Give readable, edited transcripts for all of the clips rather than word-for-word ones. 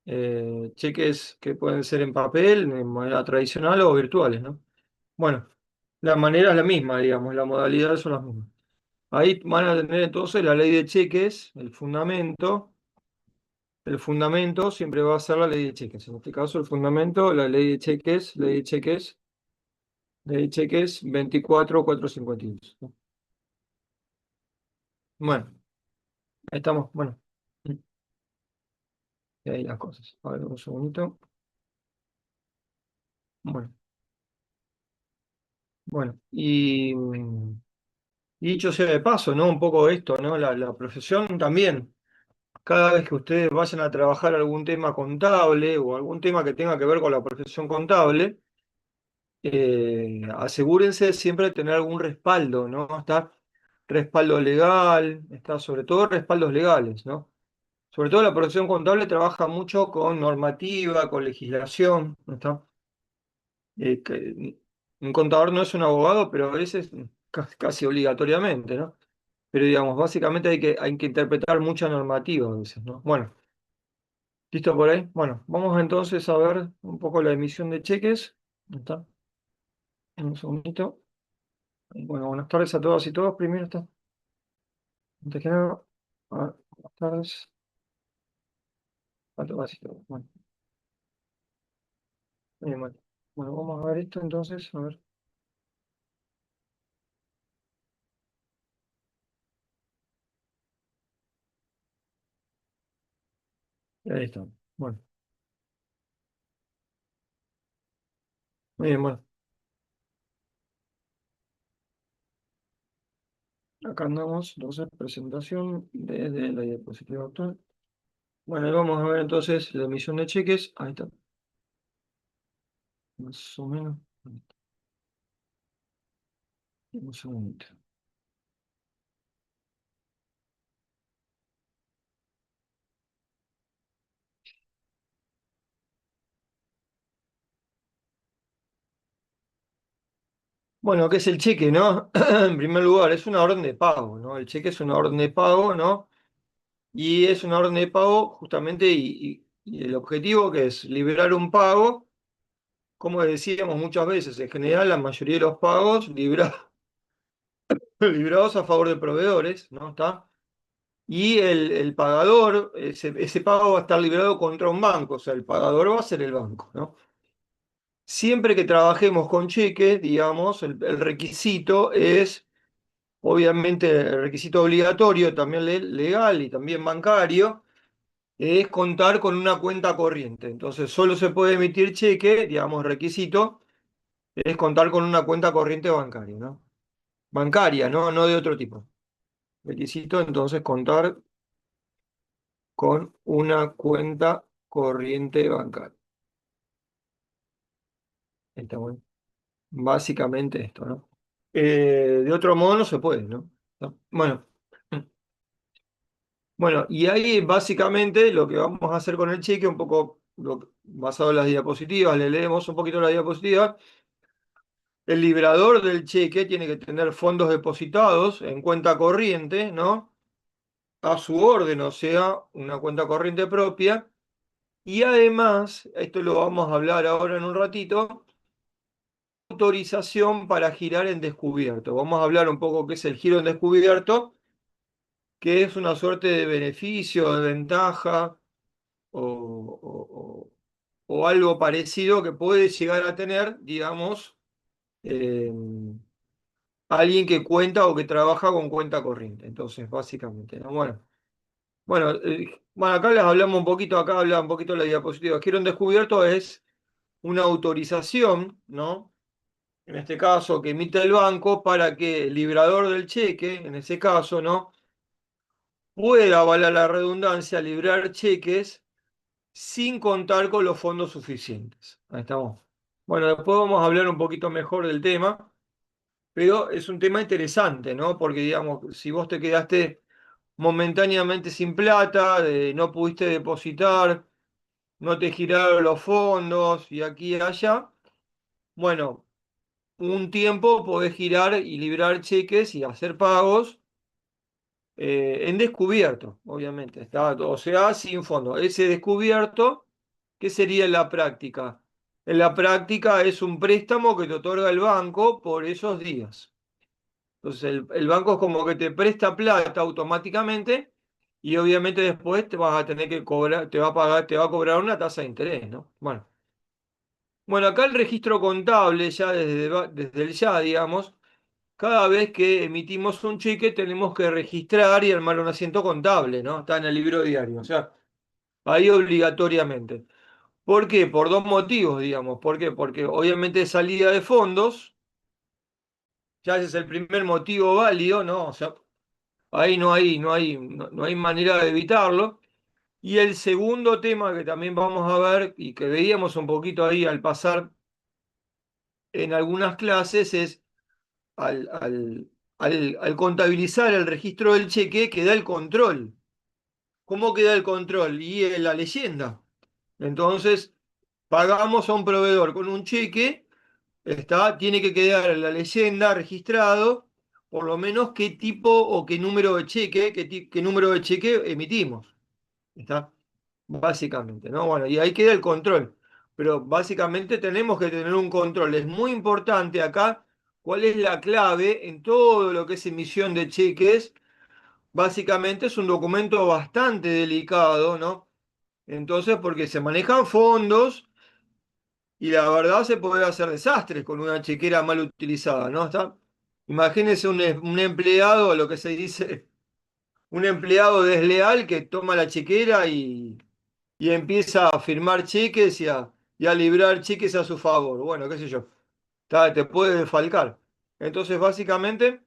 cheques que pueden ser en papel, en manera tradicional o virtuales, ¿no? Bueno, la manera es la misma, digamos, la modalidad son las mismas. Ahí van a tener entonces la ley de cheques, el fundamento siempre va a ser la ley de cheques. En este caso, el fundamento, la ley de cheques 24.452. ¿No? Bueno, ahí estamos, bueno, y ahí las cosas. A ver, un segundito. Bueno, bueno, y dicho sea de paso, ¿no? Un poco esto, ¿no? La profesión también. Cada vez que ustedes vayan a trabajar algún tema contable o algún tema que tenga que ver con la profesión contable, asegúrense siempre de tener algún respaldo, ¿no? Está respaldo legal, está sobre todo respaldos legales, ¿no? Sobre todo la profesión contable trabaja mucho con normativa, con legislación, ¿no está? Un contador no es un abogado, pero a veces casi obligatoriamente, ¿no? Pero digamos, básicamente hay que interpretar mucha normativa a veces, ¿no? Bueno, ¿listo por ahí? Bueno, vamos entonces a ver un poco la emisión de cheques. ¿No está? Un segundito. Bueno, buenas tardes a todas y todos. Primero está, antes que nada, a ver, buenas tardes a todas y todos. Bueno, bien, bueno. Bueno, vamos a ver esto entonces, a ver. Ahí está. Bueno, muy bien, bueno. Acá andamos, entonces, presentación desde la diapositiva actual. Bueno, ahí vamos a ver entonces la emisión de cheques. Ahí está, más o menos. Un segundito. Bueno, ¿qué es el cheque, no? En primer lugar, es una orden de pago, ¿no? El cheque es una orden de pago, ¿no? Y es una orden de pago justamente, y el objetivo que es liberar un pago, como decíamos muchas veces, en general la mayoría de los pagos librados a favor de proveedores, ¿no? ¿Está? Y el pagador, ese pago va a estar librado contra un banco, o sea, el pagador va a ser el banco, ¿no? Siempre que trabajemos con cheque, digamos, el requisito es, obviamente, el requisito obligatorio, también legal y también bancario, es contar con una cuenta corriente. Entonces, solo se puede emitir cheque, digamos, requisito, es contar con una cuenta corriente bancaria, ¿no? Bancaria, ¿no? No de otro tipo. Requisito, entonces, contar con una cuenta corriente bancaria. Está bueno. Básicamente esto, ¿no? De otro modo no se puede, ¿no? ¿No? Bueno, bueno, y ahí básicamente lo que vamos a hacer con el cheque, un poco basado en las diapositivas, le leemos un poquito la diapositiva. El liberador del cheque tiene que tener fondos depositados en cuenta corriente, ¿no? A su orden, o sea, una cuenta corriente propia. Y además, esto lo vamos a hablar ahora en un ratito, autorización para girar en descubierto. Vamos a hablar un poco qué es el giro en descubierto, que es una suerte de beneficio, de ventaja o algo parecido que puede llegar a tener, digamos, eh, alguien que cuenta o que trabaja con cuenta corriente. Entonces, básicamente, ¿no? Bueno, acá les hablamos un poquito, acá habla un poquito de la diapositiva. Giro en descubierto es una autorización, ¿no? En este caso, que emite el banco para que el librador del cheque, en ese caso, ¿no? Pueda, vale la redundancia, librar cheques sin contar con los fondos suficientes. Ahí estamos. Bueno, después vamos a hablar un poquito mejor del tema, pero es un tema interesante, ¿no? Porque, digamos, si vos te quedaste momentáneamente sin plata, no pudiste depositar, no te giraron los fondos y aquí y allá, bueno, un tiempo podés girar y librar cheques y hacer pagos en descubierto, obviamente, está, o sea, sin fondo. Ese descubierto ¿Qué sería en la práctica? En la práctica es un préstamo que te otorga el banco por esos días. Entonces el banco es como que te presta plata automáticamente y obviamente después te vas a tener que cobrar, te va a pagar, te va a cobrar una tasa de interés, ¿no? Bueno, acá el registro contable, ya desde el ya, digamos, cada vez que emitimos un cheque tenemos que registrar y armar un asiento contable, ¿no? Está en el libro diario, o sea, ahí obligatoriamente. ¿Por qué? Por dos motivos, digamos. ¿Por qué? Porque obviamente salida de fondos, ya ese es el primer motivo válido, ¿no? O sea, ahí no hay manera de evitarlo. Y el segundo tema que también vamos a ver y que veíamos un poquito ahí al pasar en algunas clases es al, al, al contabilizar el registro del cheque queda el control. ¿Cómo queda el control? Y la leyenda. Entonces, pagamos a un proveedor con un cheque, tiene que quedar en la leyenda registrado, por lo menos qué tipo o qué número de cheque, qué número de cheque emitimos. ¿Está? Básicamente, ¿no? Bueno, y ahí queda el control. Pero básicamente tenemos que tener un control. Es muy importante acá cuál es la clave en todo lo que es emisión de cheques. Básicamente es un documento bastante delicado, ¿no? Entonces, porque se manejan fondos y la verdad se puede hacer desastres con una chequera mal utilizada, ¿no? Imagínense un empleado, lo que se dice, un empleado desleal que toma la chequera y empieza a firmar cheques y a librar cheques a su favor. Bueno, qué sé yo, te puede defalcar. Entonces, básicamente,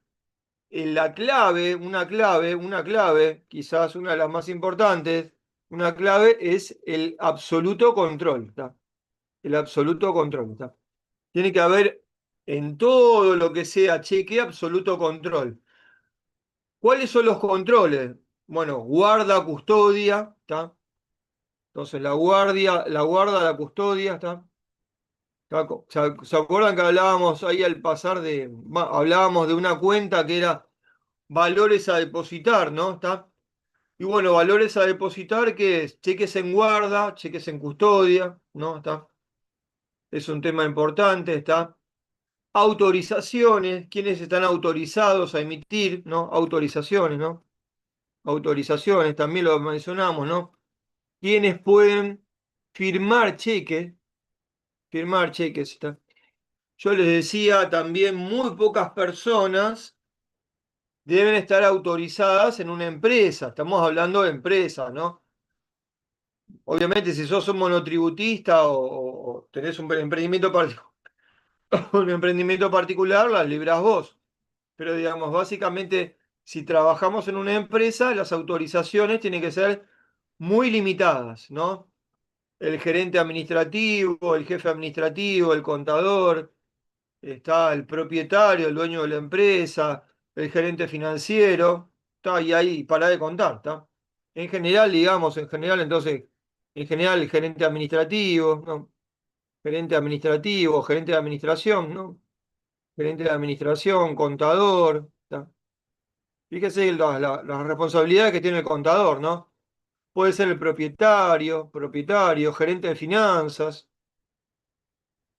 una clave, quizás una de las más importantes, una clave es el absoluto control, ¿está? El absoluto control, ¿está? Tiene que haber en todo lo que sea cheque absoluto control. ¿Cuáles son los controles? Bueno, guarda, custodia, ¿está? Entonces la guarda, la custodia, ¿está? ¿Se acuerdan que hablábamos ahí al pasar hablábamos de una cuenta que era valores a depositar, ¿no? ¿Está? Y bueno, valores a depositar, que es cheques en guarda, cheques en custodia, ¿no? ¿Está? Es un tema importante, ¿está? Autorizaciones, quiénes están autorizados a emitir, ¿no? Autorizaciones, ¿no? Autorizaciones, también lo mencionamos, ¿no? Quiénes pueden firmar cheques, firmar cheques, ¿está? Yo les decía también, muy pocas personas deben estar autorizadas en una empresa. Estamos hablando de empresas, ¿no? Obviamente, si sos un monotributista o tenés un emprendimiento, un emprendimiento particular, las libras vos. Pero digamos, básicamente, si trabajamos en una empresa, las autorizaciones tienen que ser muy limitadas, ¿no? El gerente administrativo, el jefe administrativo, el contador, está el propietario, el dueño de la empresa, el gerente financiero, está y ahí para de contar, ¿está? En general, digamos, entonces, en general el gerente administrativo, ¿no? Gerente administrativo, gerente de administración, ¿no? Gerente de administración, contador, ¿está? Fíjese las responsabilidades que tiene el contador, ¿no? Puede ser el propietario, gerente de finanzas,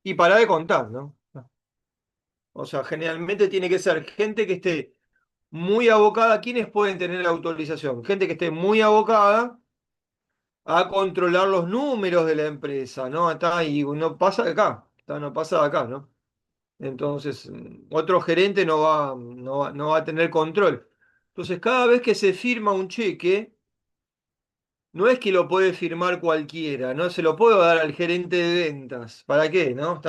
y para de contar, ¿no? O sea, generalmente tiene que ser gente que esté muy abocada. ¿Quiénes pueden tener autorización? Gente que esté muy abocada a controlar los números de la empresa, ¿no? Y no pasa de acá, no pasa de acá, ¿no? Entonces, otro gerente no va a tener control. Entonces, cada vez que se firma un cheque, no es que lo puede firmar cualquiera, no se lo puedo dar al gerente de ventas. ¿Para qué? ¿No?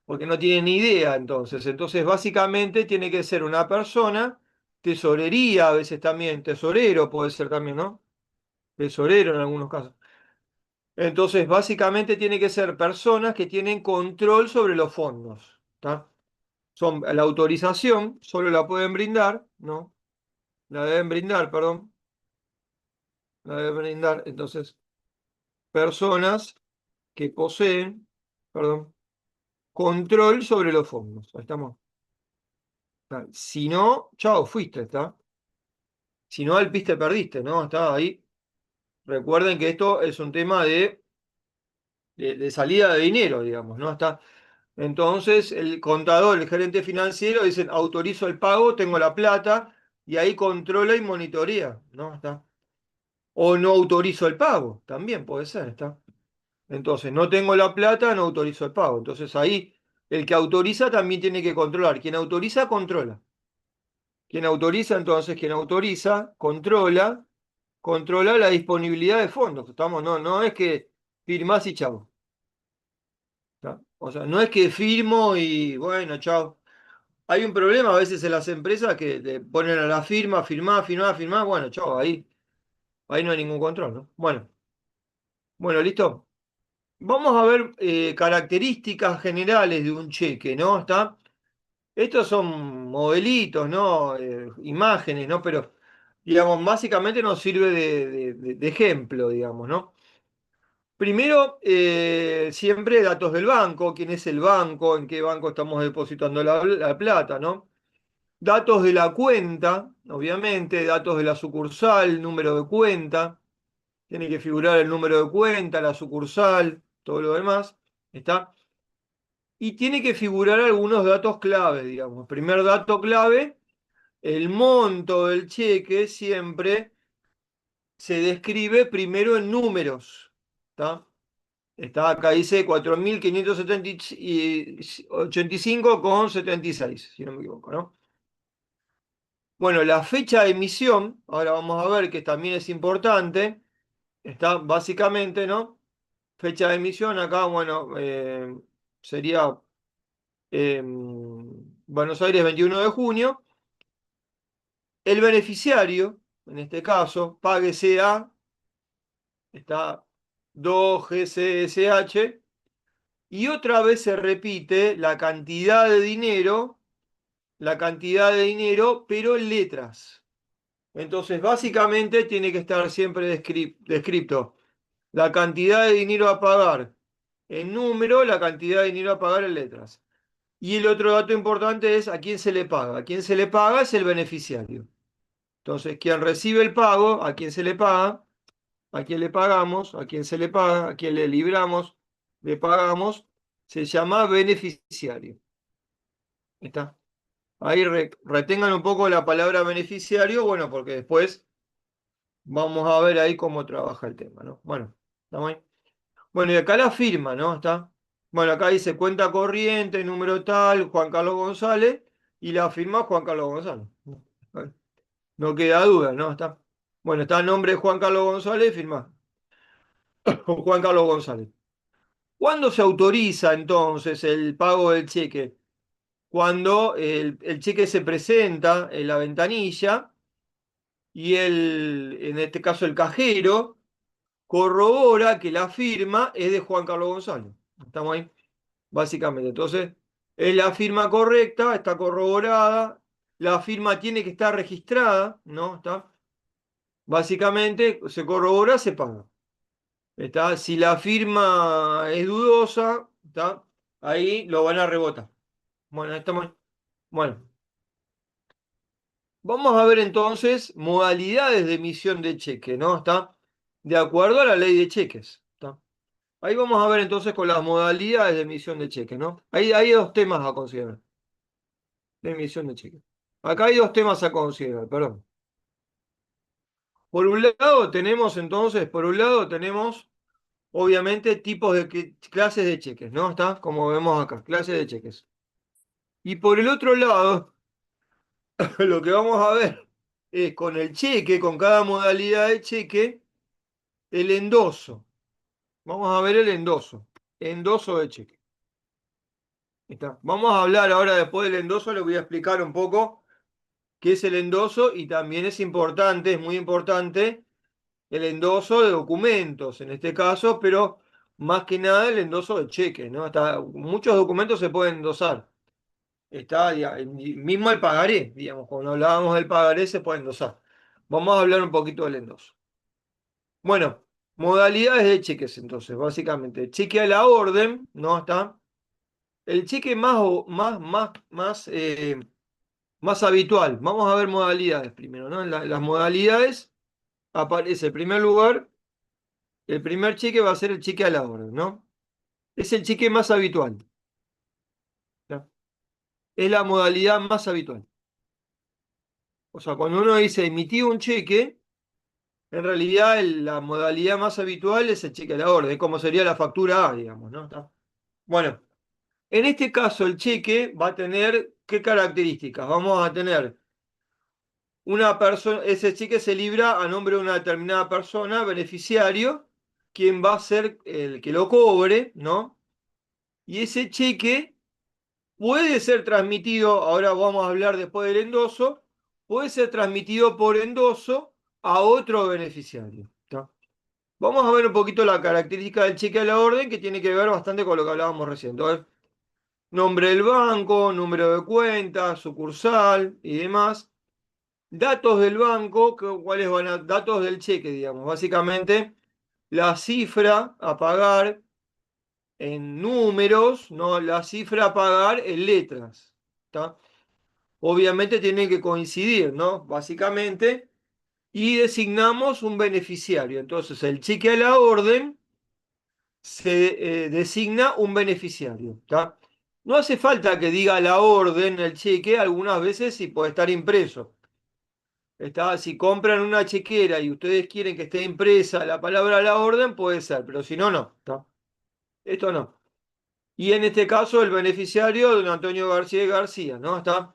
Porque no tiene ni idea entonces. Entonces, básicamente tiene que ser una persona, tesorería a veces también, tesorero puede ser también, ¿no? Tesorero en algunos casos. Entonces, básicamente tiene que ser personas que tienen control sobre los fondos, ¿tá? La autorización solo la pueden brindar, ¿no? La deben brindar, perdón. La deben brindar, entonces, personas que poseen, perdón, control sobre los fondos. Ahí estamos. Si no, chao, fuiste, ¿está? Si no, al piste perdiste, ¿no? Está ahí. Recuerden que esto es un tema de de salida de dinero, digamos, ¿no? Está, entonces el contador, el gerente financiero dicen, autorizo el pago, tengo la plata, y ahí controla y monitorea, ¿no? Está. O no autorizo el pago, también puede ser, ¿está? Entonces, no tengo la plata, no autorizo el pago. Entonces ahí el que autoriza también tiene que controlar. Quien autoriza, controla. Quien autoriza, entonces, quien autoriza, controla la disponibilidad de fondos. Estamos, no, no es que firmás y chavo. ¿Tá? O sea, no es que firmo y bueno, chao. Hay un problema a veces en las empresas que le ponen a la firma, firmá, firmá, firmá, bueno, chao, ahí no hay ningún control, ¿no? Bueno, listo. Vamos a ver características generales de un cheque, ¿no? ¿Está? Estos son modelitos, ¿no? Imágenes, ¿no? Pero, digamos, básicamente nos sirve de ejemplo, digamos, ¿no? Primero, siempre datos del banco, quién es el banco, en qué banco estamos depositando la plata, ¿no? Datos de la cuenta, obviamente, datos de la sucursal, número de cuenta, tiene que figurar el número de cuenta, la sucursal, todo lo demás, ¿está? Y tiene que figurar algunos datos clave, digamos. Primer dato clave, el monto del cheque siempre se describe primero en números, ¿está? Está acá, dice 4.585,76, si no me equivoco, ¿no? Bueno, la fecha de emisión, ahora vamos a ver que también es importante, está básicamente, ¿no? Fecha de emisión, acá, bueno, sería Buenos Aires 21 de junio. El beneficiario, en este caso, páguese a, está 2GCSH, y otra vez se repite la cantidad de dinero, pero en letras. Entonces, básicamente tiene que estar siempre descrito la cantidad de dinero a pagar en número, la cantidad de dinero a pagar en letras. Y el otro dato importante es a quién se le paga. A quién se le paga es el beneficiario. Entonces, quien recibe el pago, a quién se le paga, a quién le pagamos, a quién se le paga, a quién le libramos, le pagamos, se llama beneficiario. ¿Está? Ahí retengan un poco la palabra beneficiario, bueno, porque después vamos a ver ahí cómo trabaja el tema, ¿no? Bueno, ¿estamos ahí? Bueno, y acá la firma, ¿no? ¿Está? Bueno, acá dice cuenta corriente, número tal, Juan Carlos González, y la firma Juan Carlos González. No queda duda, ¿no? Está. Bueno, está el nombre de Juan Carlos González, firma Juan Carlos González. ¿Cuándo se autoriza entonces el pago del cheque? Cuando el cheque se presenta en la ventanilla y en este caso el cajero, corrobora que la firma es de Juan Carlos González. ¿Estamos ahí? Básicamente. Entonces, es la firma correcta, está corroborada, la firma tiene que estar registrada, ¿no? ¿Está? Básicamente, se corrobora, se paga. ¿Está? Si la firma es dudosa, ¿está? Ahí lo van a rebotar. Bueno, estamos. Bueno, vamos a ver entonces modalidades de emisión de cheque, ¿no? ¿Está? De acuerdo a la ley de cheques. ¿Está? Ahí vamos a ver entonces con las modalidades de emisión de cheque, ¿no? Ahí hay dos temas a considerar de emisión de cheque. Acá hay dos temas a considerar, perdón. Por un lado tenemos, obviamente, tipos de clases de cheques, ¿no? ¿Está? Como vemos acá, clases de cheques. Y por el otro lado, lo que vamos a ver es con el cheque, con cada modalidad de cheque, el endoso. Vamos a ver el endoso. Endoso de cheque. Está. Vamos a hablar ahora después del endoso, les voy a explicar un poco qué es el endoso y también es importante, es muy importante, el endoso de documentos, en este caso, pero más que nada el endoso de cheques, ¿no? Muchos documentos se pueden endosar. Está, mismo el pagaré, digamos, cuando hablábamos del pagaré se puede endosar. Vamos a hablar un poquito del endoso. Bueno, modalidades de cheques entonces, básicamente. Cheque a la orden, ¿no? Está. El cheque más habitual. Vamos a ver modalidades primero, ¿no? Las modalidades aparece en primer lugar, el primer cheque va a ser el cheque a la orden, ¿no? Es el cheque más habitual. ¿Tá? Es la modalidad más habitual. O sea, cuando uno dice emitir un cheque, en realidad la modalidad más habitual es el cheque a la orden, como sería la factura A, digamos, ¿no? ¿Tá? Bueno, en este caso el cheque va a tener ¿qué características? Vamos a tener una persona, ese cheque se libra a nombre de una determinada persona, beneficiario, quien va a ser el que lo cobre, ¿no? Y ese cheque puede ser transmitido, ahora vamos a hablar después del endoso, puede ser transmitido por endoso a otro beneficiario. ¿Tá? Vamos a ver un poquito la característica del cheque a la orden que tiene que ver bastante con lo que hablábamos recién. Entonces, nombre del banco, número de cuenta, sucursal y demás. Datos del banco, ¿cuáles van a, datos del cheque, digamos? Básicamente, la cifra a pagar en números, no la cifra a pagar en letras. ¿Tá? Obviamente tienen que coincidir, ¿no? Básicamente, y designamos un beneficiario. Entonces, el cheque a la orden se designa un beneficiario. ¿Tá? No hace falta que diga la orden el cheque, algunas veces sí puede estar impreso. Está, si compran una chequera y ustedes quieren que esté impresa la palabra a la orden, puede ser, pero si no, no. ¿Tá? Esto no. Y en este caso, el beneficiario, don Antonio García de García, ¿no? ¿Está?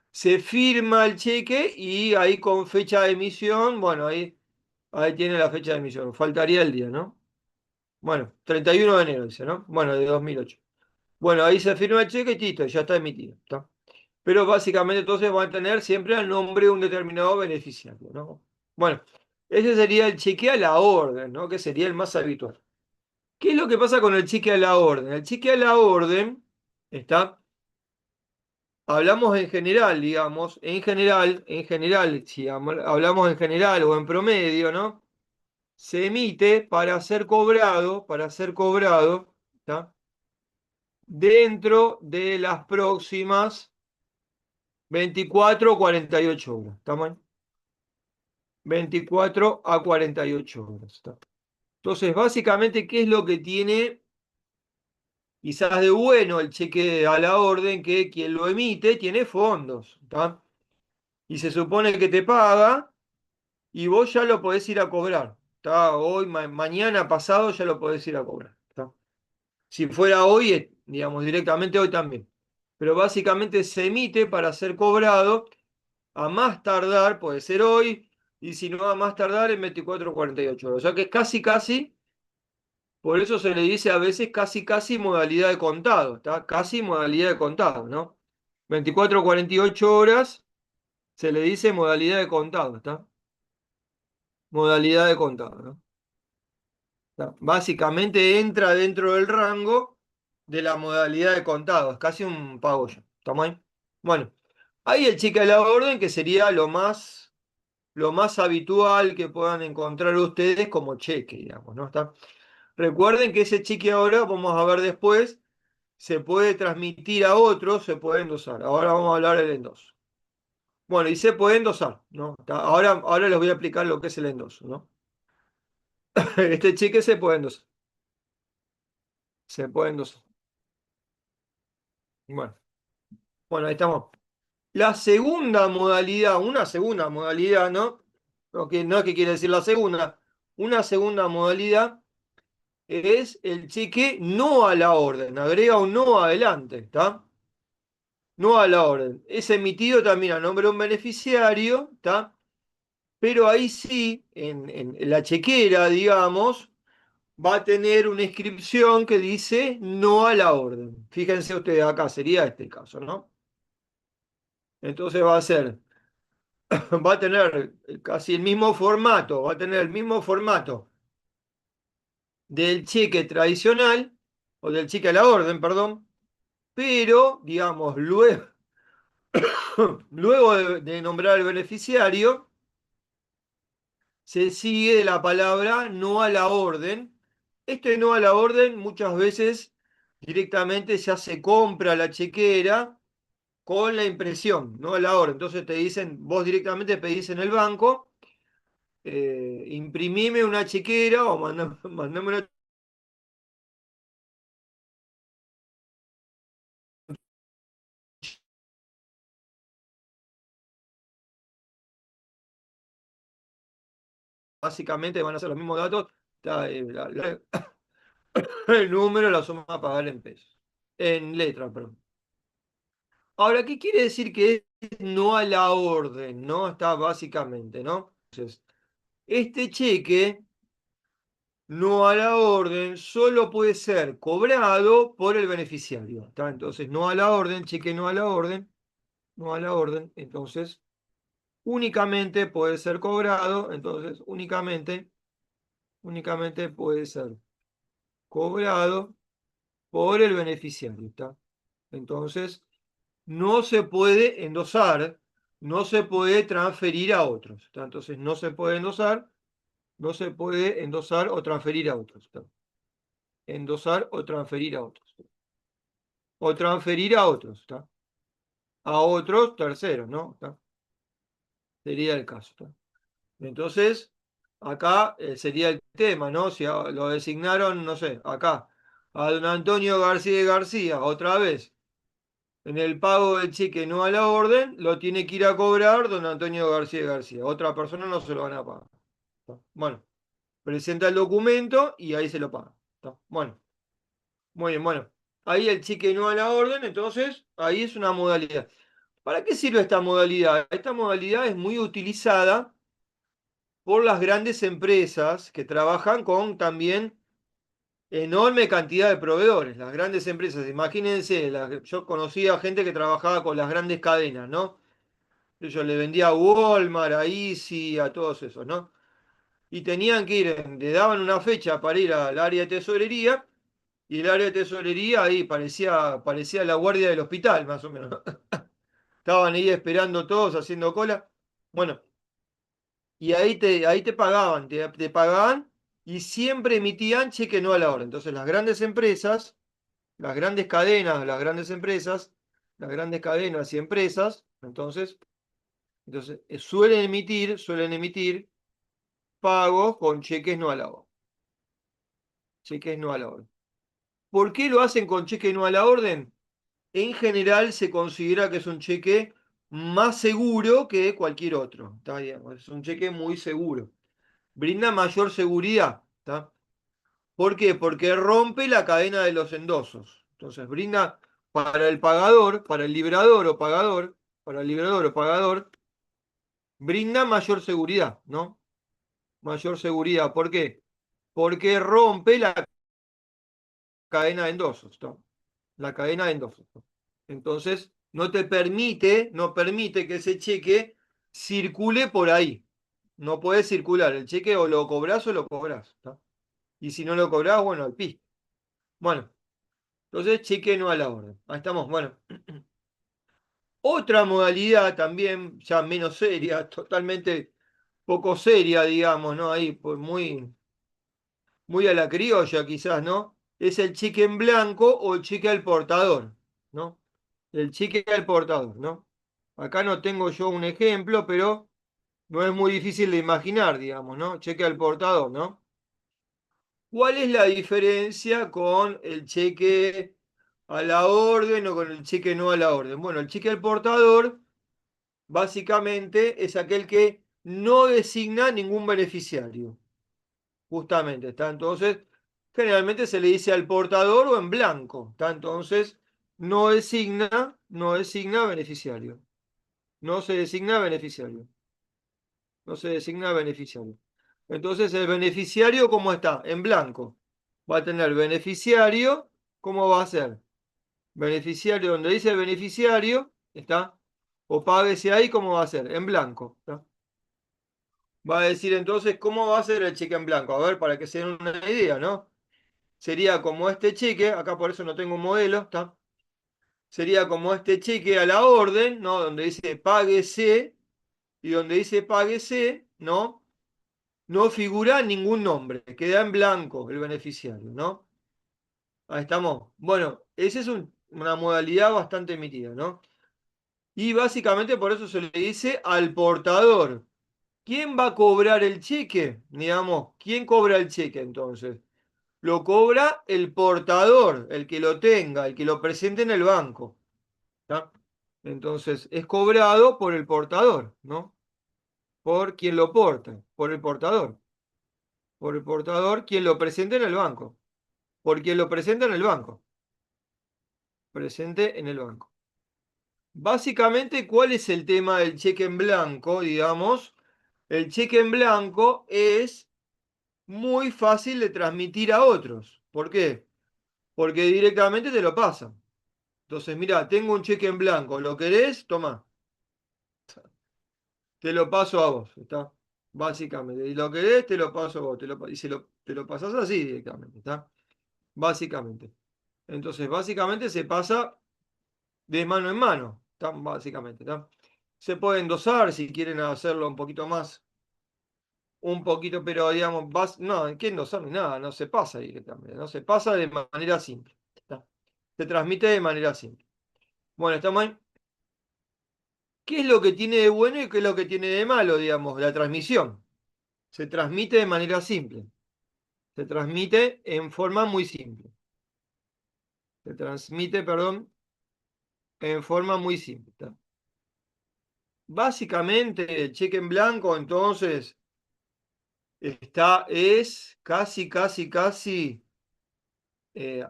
Se firma el cheque y ahí con fecha de emisión, bueno, ahí tiene la fecha de emisión, faltaría el día, ¿no? Bueno, 31 de enero dice, ¿no? Bueno, de 2008. Bueno, ahí se firma el cheque y listo, ya está emitido, ¿está? Pero básicamente entonces va a tener siempre el nombre de un determinado beneficiario, ¿no? Bueno, ese sería el cheque a la orden, ¿no? Que sería el más habitual. ¿Qué es lo que pasa con el cheque a la orden? El cheque a la orden, ¿está? Hablamos en general, digamos, si hablamos en general o en promedio, ¿no? Se emite para ser cobrado, ¿tá? Dentro de las próximas 24 o 48 horas. ¿Estamos ahí? 24 a 48 horas. ¿Tá? Entonces, básicamente, ¿qué es lo que tiene quizás de bueno el cheque a la orden? Que quien lo emite tiene fondos, ¿tá? Y se supone que te paga y vos ya lo podés ir a cobrar. ¿Tá? Hoy, mañana, pasado, ya lo podés ir a cobrar. ¿Tá? Si fuera hoy, digamos, directamente hoy también. Pero básicamente se emite para ser cobrado a más tardar, puede ser hoy, y si no a más tardar en 24 o 48 horas. O sea que es casi, casi, por eso se le dice a veces casi, casi modalidad de contado. ¿Está? Casi modalidad de contado, ¿no? 24 o 48 horas se le dice modalidad de contado, ¿está? Modalidad de contado, ¿no? Básicamente entra dentro del rango de la modalidad de contado, es casi un pago ya. ¿Estamos ahí? Bueno, ahí el cheque a la orden, que sería lo más habitual que puedan encontrar ustedes como cheque, digamos, ¿no? ¿Está? Recuerden que ese cheque ahora, vamos a ver después, se puede transmitir a otros, se puede endosar. Ahora vamos a hablar del endoso. Bueno, y se puede endosar, ¿no? ¿Está? Ahora les voy a explicar lo que es el endoso, ¿no? Este cheque se puede endosar. Se puede endosar. Bueno. Bueno, ahí estamos. La segunda modalidad, una segunda modalidad, ¿no? No es que quiere decir la segunda. Una segunda modalidad es el cheque no a la orden. Agrega un no adelante, ¿está? No a la orden. Es emitido también a nombre de un beneficiario, ¿está? Pero ahí sí, en la chequera, digamos, va a tener una inscripción que dice no a la orden. Fíjense ustedes acá, sería este el caso, ¿no? Entonces va a ser va a tener casi el mismo formato, va a tener el mismo formato del cheque tradicional, o del cheque a la orden, perdón, pero, digamos, luego de nombrar el beneficiario, se sigue de la palabra no a la orden. Este no a la orden muchas veces directamente ya se compra la chequera con la impresión, no a la orden. Entonces te dicen, vos directamente pedís en el banco imprimime una chequera o mandame una básicamente van a ser los mismos datos, está, el número, la suma a pagar en pesos, en letras, perdón. Ahora, ¿qué quiere decir que es no a la orden? ¿No? Está básicamente, ¿no? Entonces, este cheque no a la orden solo puede ser cobrado por el beneficiario. ¿Está? Entonces, no a la orden, cheque no a la orden, no a la orden, entonces únicamente puede ser cobrado, entonces únicamente puede ser cobrado por el beneficiario, ¿está? Entonces, no se puede endosar, no se puede transferir a otros, ¿está? Entonces, no se puede endosar, no se puede endosar o transferir a otros, ¿está? Endosar o transferir a otros. O transferir a otros, ¿está? A otros terceros, ¿no? ¿Está? Sería el caso, ¿está? Entonces, acá sería el tema, ¿no? Si lo designaron, no sé, acá, a don Antonio García de García, otra vez, en el pago del cheque no a la orden, lo tiene que ir a cobrar don Antonio García de García. Otra persona no se lo van a pagar. ¿Está? Bueno, presenta el documento y ahí se lo paga. ¿Está? Bueno, muy bien, bueno. Ahí el cheque no a la orden, entonces ahí es una modalidad. ¿Para qué sirve esta modalidad? Esta modalidad es muy utilizada por las grandes empresas que trabajan con también enorme cantidad de proveedores. Las grandes empresas, imagínense, yo conocía gente que trabajaba con las grandes cadenas, ¿no? Yo le vendía a Walmart, a Easy, a todos esos, ¿no? Y tenían que ir, le daban una fecha para ir al área de tesorería, y el área de tesorería ahí parecía la guardia del hospital, más o menos. Estaban ahí esperando todos, haciendo cola. Bueno, y ahí te pagaban, te pagaban y siempre emitían cheque no a la hora. Entonces las grandes empresas, las grandes cadenas, las grandes empresas, las grandes cadenas y empresas, entonces suelen emitir pagos con cheques no a la hora. Cheques no a la orden. ¿Por qué lo hacen con cheque no a la orden? En general se considera que es un cheque más seguro que cualquier otro. ¿Está? Digamos, es un cheque muy seguro. Brinda mayor seguridad. ¿Está? ¿Por qué? Porque rompe la cadena de los endosos. Entonces brinda para el pagador, para el librador o pagador, para el librador o pagador, brinda mayor seguridad, ¿no? Mayor seguridad. ¿Por qué? Porque rompe la cadena de endosos, ¿no? La cadena de endosos, ¿no? Entonces, no permite que ese cheque circule por ahí. No puede circular. El cheque o lo cobrás o lo cobrás, ¿no? Y si no lo cobrás, bueno, al piso. Bueno, entonces cheque no a la orden. Ahí estamos, bueno. Otra modalidad también, ya menos seria, totalmente poco seria, digamos, ¿no? Ahí, pues muy a la criolla quizás, ¿no? Es el cheque en blanco o el cheque al portador, ¿no? El cheque al portador, ¿no? Acá no tengo yo un ejemplo, pero no es muy difícil de imaginar, digamos, ¿no? Cheque al portador, ¿no? ¿Cuál es la diferencia con el cheque a la orden o con el cheque no a la orden? Bueno, el cheque al portador básicamente es aquel que no designa ningún beneficiario. Justamente, ¿está? Entonces, generalmente se le dice al portador o en blanco, ¿está? Entonces, no designa beneficiario. No se designa beneficiario. No se designa beneficiario. Entonces, el beneficiario, ¿cómo está? En blanco. Va a tener beneficiario, ¿cómo va a ser? Beneficiario, donde dice beneficiario, ¿está? O páguese ahí, ¿cómo va a ser? En blanco, ¿está? Va a decir entonces, ¿cómo va a ser el cheque en blanco? A ver, para que se den una idea, ¿no? Sería como este cheque, acá por eso no tengo un modelo, ¿está? Sería como este cheque a la orden, ¿no? Donde dice páguese, y donde dice páguese, ¿no? No figura ningún nombre, queda en blanco el beneficiario, ¿no? Ahí estamos. Bueno, esa es una modalidad bastante emitida, ¿no? Y básicamente por eso se le dice al portador. ¿Quién va a cobrar el cheque? Digamos, ¿quién cobra el cheque entonces? Lo cobra el portador, el que lo tenga, el que lo presente en el banco. ¿Está? Entonces, es cobrado por el portador, ¿no? Por quien lo porta, por el portador. por el portador, quien lo presente en el banco. Por quien lo presenta en el banco. Presente en el banco. Básicamente, ¿cuál es el tema del cheque en blanco? Digamos, el cheque en blanco es muy fácil de transmitir a otros. ¿Por qué? Porque directamente te lo pasan. Entonces, mira, tengo un cheque en blanco, ¿lo querés? Toma, te lo paso a vos, ¿está? Básicamente. Y lo querés, te lo paso a vos. Y te lo pasás así directamente, ¿está? Básicamente. Entonces, básicamente se pasa de mano en mano, ¿está? Básicamente, ¿está? Se puede endosar si quieren hacerlo un poquito, pero digamos, no, hay que endosar ni nada, no se pasa directamente, no se pasa de manera simple, ¿está? Se transmite de manera simple. Bueno, ¿estamos ahí? ¿Qué es lo que tiene de bueno y qué es lo que tiene de malo, digamos, la transmisión? Se transmite de manera simple, se transmite en forma muy simple, se transmite, perdón, en forma muy simple, ¿está? Básicamente, el cheque en blanco, entonces, es casi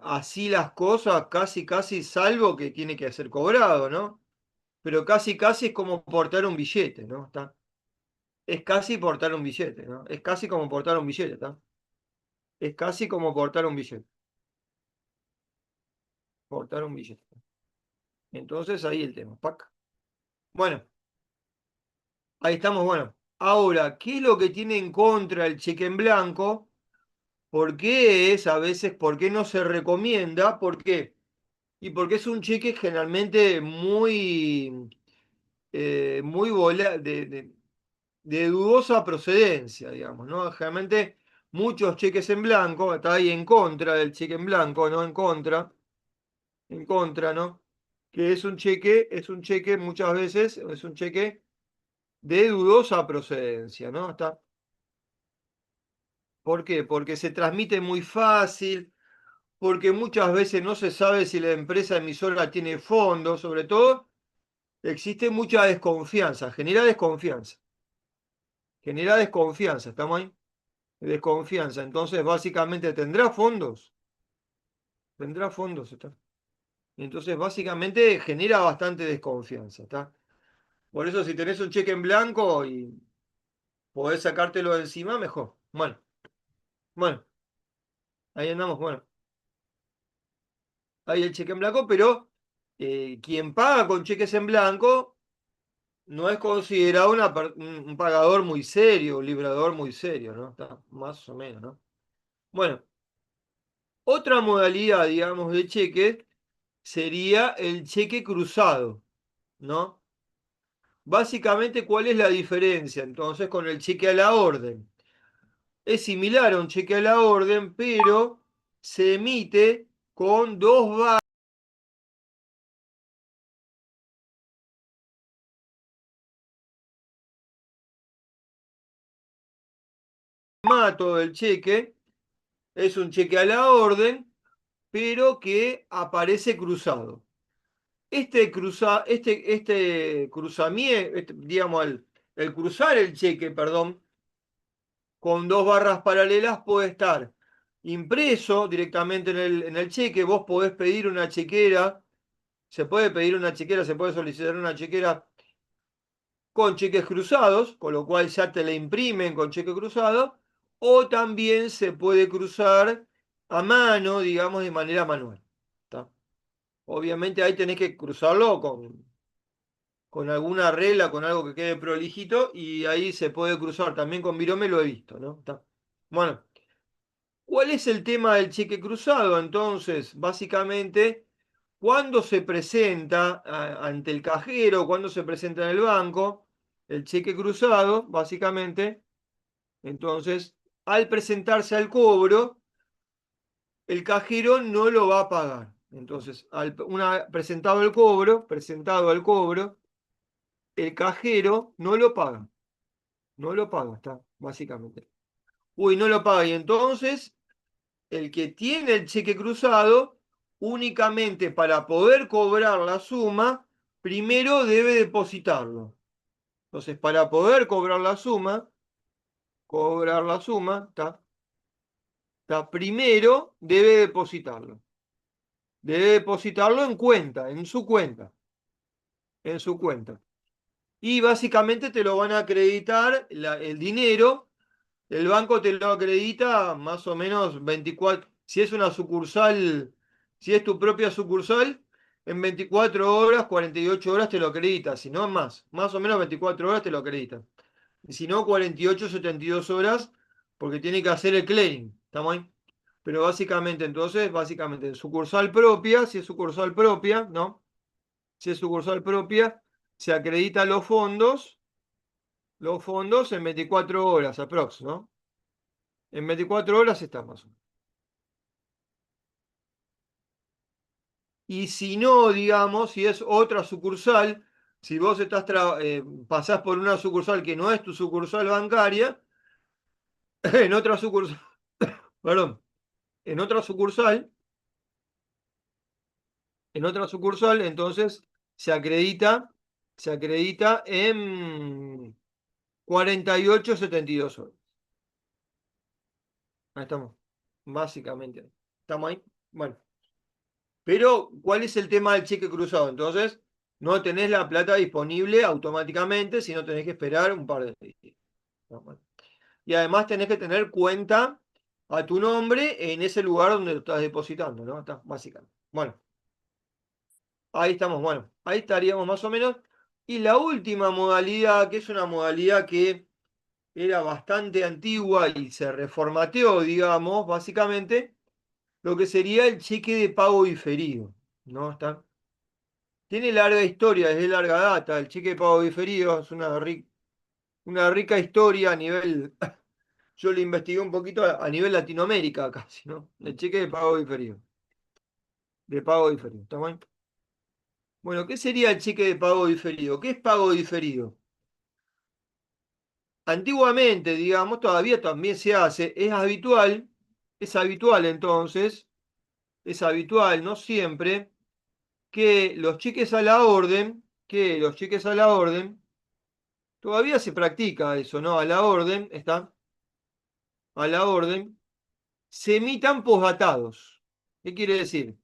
así las cosas, casi salvo que tiene que ser cobrado, ¿no? Pero casi es como portar un billete, ¿no? ¿Está? Es casi portar un billete, ¿no? Es casi como portar un billete, ¿está? Es casi como portar un billete, portar un billete. Entonces ahí el tema, pac. Bueno, ahí estamos, bueno. Ahora, ¿qué es lo que tiene en contra el cheque en blanco? ¿Por qué es a veces, por qué no se recomienda? ¿Por qué? Y porque es un cheque generalmente muy de dudosa procedencia, digamos, ¿no? Generalmente muchos cheques en blanco, está ahí en contra del cheque en blanco, no en contra, ¿no? Que es un cheque muchas veces, es un cheque de dudosa procedencia, ¿no? Está, ¿por qué? Porque se transmite muy fácil, porque muchas veces no se sabe si la empresa emisora tiene fondos, sobre todo existe mucha desconfianza, genera desconfianza, ¿estamos ahí? Desconfianza, entonces básicamente tendrá fondos, ¿está? Entonces básicamente genera bastante desconfianza, ¿está? Por eso si tenés un cheque en blanco y podés sacártelo de encima, mejor. Bueno, ahí andamos, bueno, ahí el cheque en blanco, pero quien paga con cheques en blanco no es considerado un pagador muy serio, un librador muy serio, ¿no? Está más o menos, ¿no? Bueno, otra modalidad, digamos, de cheque sería el cheque cruzado, ¿no? Básicamente, ¿cuál es la diferencia entonces con el cheque a la orden? Es similar a un cheque a la orden, pero se emite con dos formatos del cheque. Es un cheque a la orden, pero que aparece cruzado. Este cruzamiento, digamos, el cruzar el cheque, perdón, con dos barras paralelas puede estar impreso directamente en el cheque. Vos podés pedir una chequera, se puede pedir una chequera, se puede solicitar una chequera con cheques cruzados, con lo cual ya te la imprimen con cheque cruzado, o también se puede cruzar a mano, digamos, de manera manual. ¿Está? Obviamente ahí tenés que cruzarlo con alguna regla, con algo que quede prolijito, y ahí se puede cruzar. También con virome lo he visto, ¿no? ¿Está? Bueno, ¿cuál es el tema del cheque cruzado? Entonces, básicamente, cuando se presenta ante el cajero, cuando se presenta en el banco, el cheque cruzado, básicamente, entonces, al presentarse al cobro, el cajero no lo va a pagar. Entonces, presentado al cobro, el cajero no lo paga. No lo paga, está, básicamente. Uy, no lo paga. Y entonces, el que tiene el cheque cruzado, únicamente para poder cobrar la suma, primero debe depositarlo. Entonces, para poder cobrar la suma, ¿está? Primero debe depositarlo. Debe depositarlo en cuenta, en su cuenta. Y básicamente te lo van a acreditar el dinero. El banco te lo acredita más o menos 24, si es una sucursal, si es tu propia sucursal, en 24 horas, 48 horas te lo acredita, si no más o menos 24 horas te lo acredita. Y si no, 48, 72 horas, porque tiene que hacer el clearing, ¿estamos ahí? Pero básicamente, en sucursal propia, si es sucursal propia, ¿no? Si es sucursal propia, se acreditan los fondos en 24 horas aprox, ¿no? En 24 horas está más o menos. Y si no, digamos, si es otra sucursal, si vos pasás por una sucursal que no es tu sucursal bancaria, en otra sucursal, perdón, en otra sucursal, entonces se acredita, se acredita en 48, 72 horas. Ahí estamos, básicamente. ¿Estamos ahí? Bueno. Pero, ¿cuál es el tema del cheque cruzado? Entonces, no tenés la plata disponible automáticamente, sino tenés que esperar un par de días. ¿No? Bueno. Y además tenés que tener cuenta a tu nombre en ese lugar donde lo estás depositando, ¿no? Está, básicamente. Bueno, ahí estamos, bueno, ahí estaríamos más o menos. Y la última modalidad, que es una modalidad que era bastante antigua y se reformateó, digamos, básicamente, lo que sería el cheque de pago diferido, ¿no? Está. Tiene larga historia, desde larga data. El cheque de pago diferido es una rica historia a nivel. Yo le investigué un poquito a nivel Latinoamérica casi, ¿no? El cheque de pago diferido. De pago diferido. ¿Está bien? Bueno, ¿qué sería el cheque de pago diferido? ¿Qué es pago diferido? Antiguamente, digamos, todavía también se hace, es habitual entonces, es habitual, no siempre, que los cheques a la orden, todavía se practica eso, ¿no? A la orden, está, a la orden, se emitan posdatados. ¿Qué quiere decir?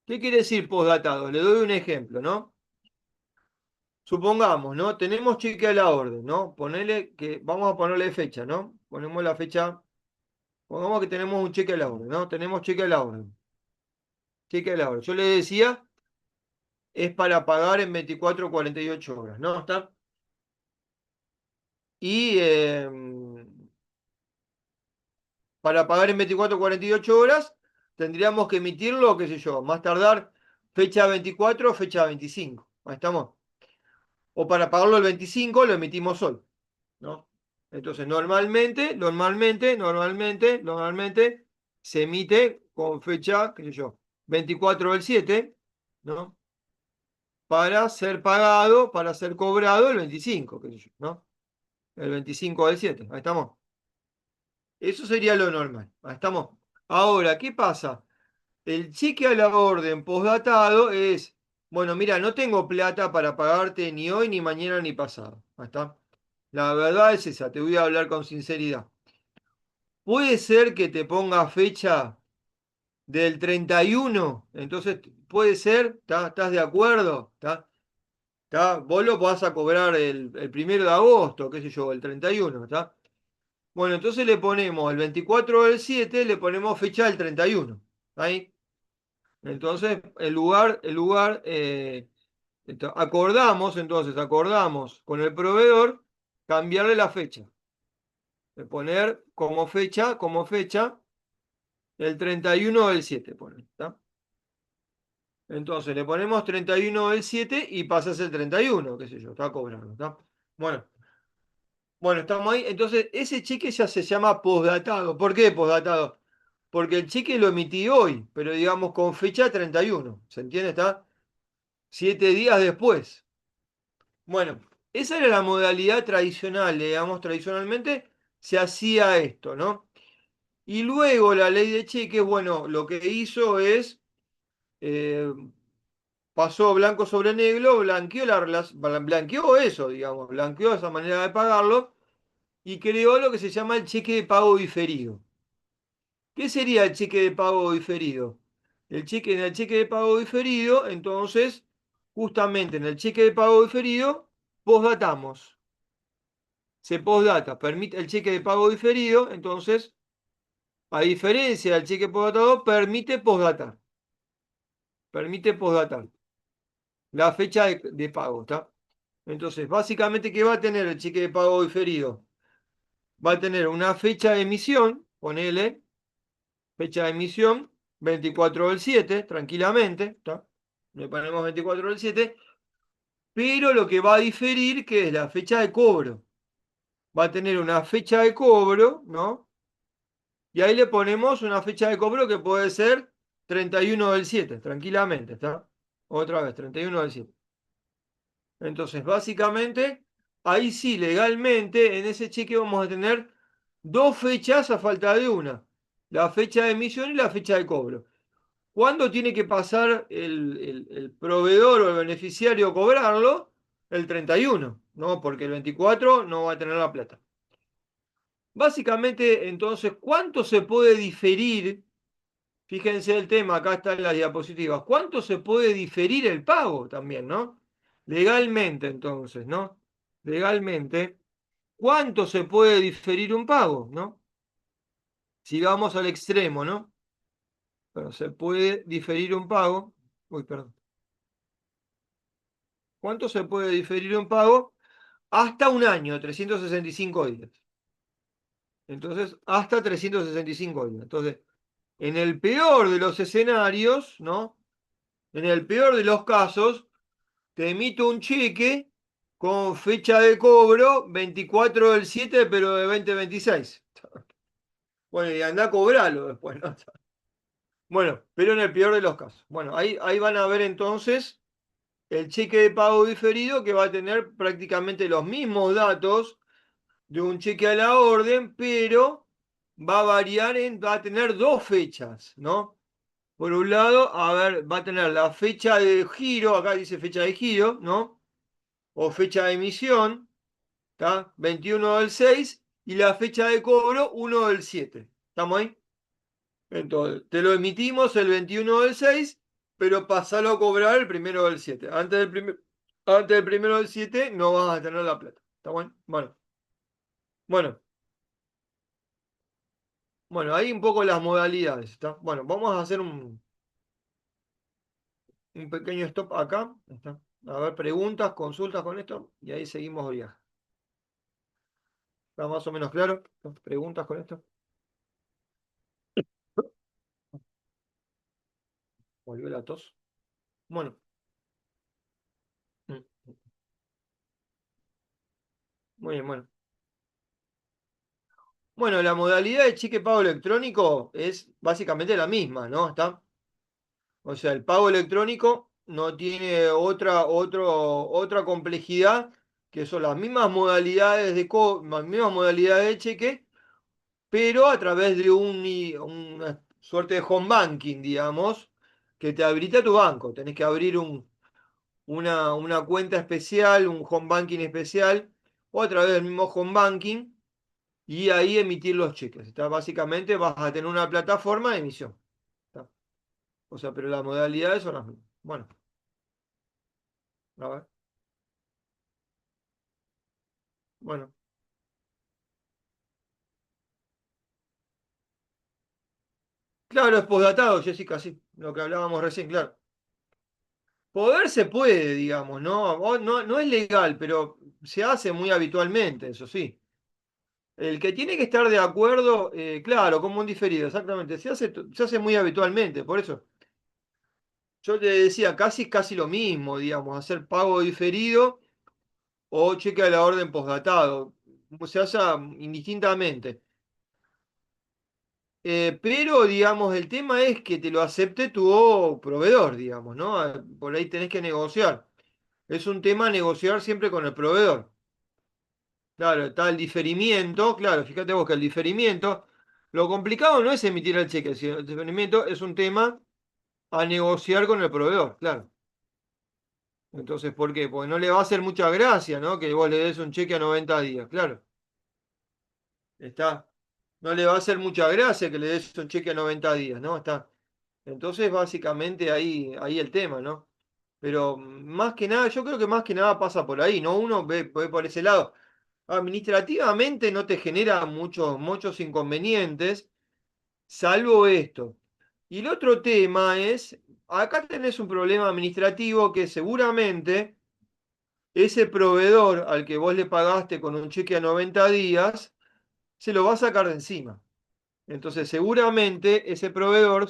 ¿Qué quiere decir posdatados? Le doy un ejemplo, ¿no? Supongamos, ¿no? Tenemos cheque a la orden, ¿no? Vamos a ponerle fecha, ¿no? Ponemos la fecha, pongamos que tenemos un cheque a la orden, ¿no? Tenemos cheque a la orden, cheque a la orden. Yo le decía, es para pagar en 24 o 48 horas, ¿no? ¿Está? Y para pagar en 24 o 48 horas, tendríamos que emitirlo, qué sé yo, más tardar fecha 24 o fecha 25. Ahí estamos. O para pagarlo el 25 lo emitimos hoy, ¿no? Entonces, normalmente se emite con fecha, qué sé yo, 24 del 7, ¿no? Para ser pagado, para ser cobrado el 25, qué sé yo, ¿no? El 25 del 7. Ahí estamos. Eso sería lo normal. Ahí estamos. Ahora, ¿qué pasa? El cheque a la orden postdatado es, bueno, mira, no tengo plata para pagarte ni hoy, ni mañana, ni pasado. Ahí está. La verdad es esa, te voy a hablar con sinceridad. Puede ser que te ponga fecha del 31, entonces puede ser, ¿estás de acuerdo? Vos lo vas a cobrar el 1 de agosto, qué sé yo, el 31, ¿está? Bueno, entonces le ponemos el 24 del 7, le ponemos fecha del 31. Ahí. Entonces, acordamos con el proveedor cambiarle la fecha, de poner como fecha el 31 del 7, ¿está? Entonces le ponemos 31 del 7 y pasa a ser 31, qué sé yo, está cobrando, ¿está? Bueno, bueno, estamos ahí. Entonces, ese cheque ya se llama postdatado. ¿Por qué postdatado? Porque el cheque lo emití hoy, pero digamos con fecha 31. ¿Se entiende? Está 7 días después. Bueno, esa era la modalidad tradicional, digamos, tradicionalmente se hacía esto, ¿no? Y luego la ley de cheques, bueno, lo que hizo es, eh, pasó blanco sobre negro, blanqueó eso, digamos, blanqueó esa manera de pagarlo y creó lo que se llama el cheque de pago diferido. ¿Qué sería el cheque de pago diferido? En el cheque de pago diferido, entonces, justamente en el cheque de pago diferido, postdatamos. Se postdata, permite el cheque de pago diferido, entonces, a diferencia del cheque postdatado, permite postdatar la fecha de pago, ¿está? Entonces, básicamente, ¿qué va a tener el cheque de pago diferido? Va a tener una fecha de emisión, ponele, fecha de emisión, 24 del 7 tranquilamente, ¿está? Le ponemos 24 del 7 pero lo que va a diferir, que es la fecha de cobro. Va a tener una fecha de cobro, ¿no? Y ahí le ponemos una fecha de cobro que puede ser 31 del 7 tranquilamente, ¿está? Otra vez, 31 del 7. Entonces, básicamente, ahí sí, legalmente, en ese cheque vamos a tener dos fechas a falta de una. La fecha de emisión y la fecha de cobro. ¿Cuándo tiene que pasar el proveedor o el beneficiario a cobrarlo? El 31, ¿no? Porque el 24 no va a tener la plata. Básicamente, entonces, ¿cuánto se puede diferir? Fíjense el tema, acá están las diapositivas. ¿Cuánto se puede diferir el pago también, ¿no? Legalmente, entonces, ¿no? Legalmente, ¿cuánto se puede diferir un pago, ¿no? Si vamos al extremo, ¿no? Pero se puede diferir un pago. Uy, perdón. ¿Cuánto se puede diferir un pago? Hasta un año, 365 días. Entonces, hasta 365 días. Entonces, en el peor de los escenarios, ¿no? En el peor de los casos, te emito un cheque con fecha de cobro 24 del 7 pero de 2026. Bueno, y anda a cobrarlo después, ¿no? Bueno, pero en el peor de los casos. Bueno, ahí van a ver entonces el cheque de pago diferido que va a tener prácticamente los mismos datos de un cheque a la orden, pero va a variar va a tener dos fechas, ¿no? Por un lado, a ver, va a tener la fecha de giro, acá dice fecha de giro, ¿no? O fecha de emisión, ¿está? 21 del 6 y la fecha de cobro 1 del 7. ¿Estamos ahí? Entonces, te lo emitimos el 21 del 6, pero pasalo a cobrar el primero del 7. Antes del primero del 7 no vas a tener la plata. ¿Está bueno? Bueno, bueno, bueno, ahí un poco las modalidades. ¿Está? Bueno, vamos a hacer un pequeño stop acá. ¿Está? A ver, preguntas, consultas con esto y ahí seguimos viaje. ¿Está más o menos claro? ¿Preguntas con esto? Volvió la tos. Bueno, mm, muy bien, bueno. Bueno, la modalidad de cheque pago electrónico es básicamente la misma, ¿no? ¿Está? O sea, el pago electrónico no tiene otra complejidad, que son las mismas modalidades las mismas modalidades de cheque, pero a través de una suerte de home banking, digamos, que te habilita tu banco. Tenés que abrir una cuenta especial, un home banking especial, o a través del mismo home banking, y ahí emitir los cheques. ¿Está? Básicamente vas a tener una plataforma de emisión. ¿Está? O sea, pero las modalidades son las mismas. Bueno, a ver. Bueno. Claro, es posdatado, Jessica, sí. Lo que hablábamos recién, claro. Poder se puede, digamos, ¿no? No es legal, pero se hace muy habitualmente, eso sí. El que tiene que estar de acuerdo, claro, como un diferido, exactamente. Se hace muy habitualmente, por eso. Yo te decía, casi lo mismo, digamos, hacer pago diferido o cheque a la orden postdatado. Se hace indistintamente. Pero, digamos, el tema es que te lo acepte tu proveedor, digamos, ¿no? Por ahí tenés que negociar. Es un tema negociar siempre con el proveedor. Claro, está el diferimiento, claro, fíjate vos que el diferimiento, lo complicado no es emitir el cheque, sino el diferimiento es un tema a negociar con el proveedor, claro. Entonces, ¿por qué? Porque no le va a hacer mucha gracia, ¿no? Que vos le des un cheque a 90 días, claro. Está. no le va a hacer mucha gracia que le des un cheque a 90 días, ¿no? Está. Entonces, básicamente ahí el tema, ¿no? Pero más que nada, yo creo que más que nada pasa por ahí, ¿no? Uno ve por ese lado. Administrativamente no te genera muchos inconvenientes, salvo esto. Y el otro tema es, acá tenés un problema administrativo que seguramente ese proveedor al que vos le pagaste con un cheque a 90 días, se lo va a sacar de encima. Entonces, ese proveedor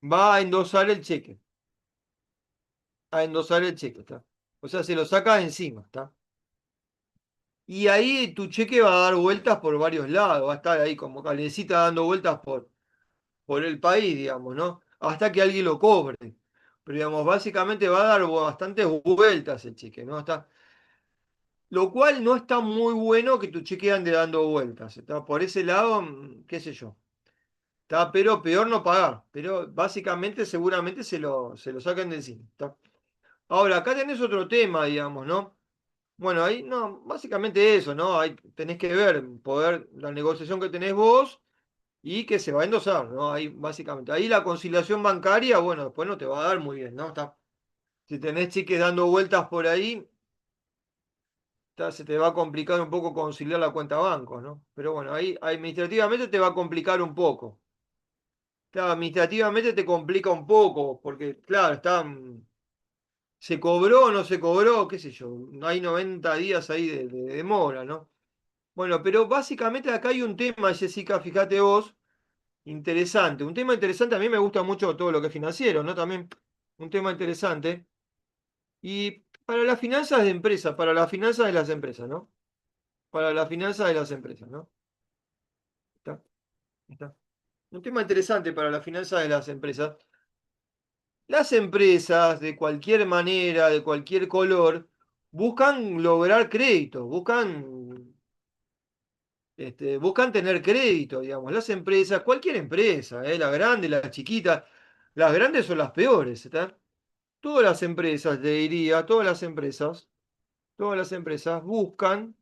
va a endosar el cheque, ¿está? O sea, se lo saca de encima, ¿está? Y ahí tu cheque va a dar vueltas por varios lados, va a estar ahí como calecita dando vueltas por el país, digamos, ¿no? Hasta que alguien lo cobre. Pero, digamos, básicamente va a dar bastantes vueltas el cheque, ¿no? Lo cual no está muy bueno que tu cheque ande dando vueltas, ¿está? Por ese lado, qué sé yo. Está, pero peor no pagar. Pero básicamente, seguramente se lo saquen de encima, ¿está? Ahora, acá tenés otro tema, digamos, ¿no? Bueno, ahí no, básicamente eso, ¿no? Ahí tenés que ver, la negociación que tenés vos y que se va a endosar, ¿no? Ahí básicamente. Ahí la conciliación bancaria, bueno, después no te va a dar muy bien, ¿no? Si tenés cheques dando vueltas por ahí, se te va a complicar un poco conciliar la cuenta banco, ¿no? Pero bueno, ahí administrativamente te va a complicar un poco. Claro, administrativamente te complica un poco, porque claro, ¿se cobró o no se cobró? ¿Qué sé yo? Hay 90 días ahí de demora, ¿no? Bueno, pero básicamente acá hay un tema, Jessica, fíjate vos, interesante. Un tema interesante, a mí me gusta mucho todo lo que es financiero, ¿no? También un tema interesante. Y para las finanzas de empresas, para las finanzas de las empresas, ¿no? Para las finanzas de las empresas, ¿no? Está, está. Un tema interesante para las finanzas de las empresas. Las empresas, de cualquier manera, de cualquier color, buscan lograr crédito, buscan tener crédito, digamos. Las empresas, cualquier empresa, la grande, la chiquita, las grandes son las peores, ¿está? Todas las empresas, te diría, todas las empresas buscan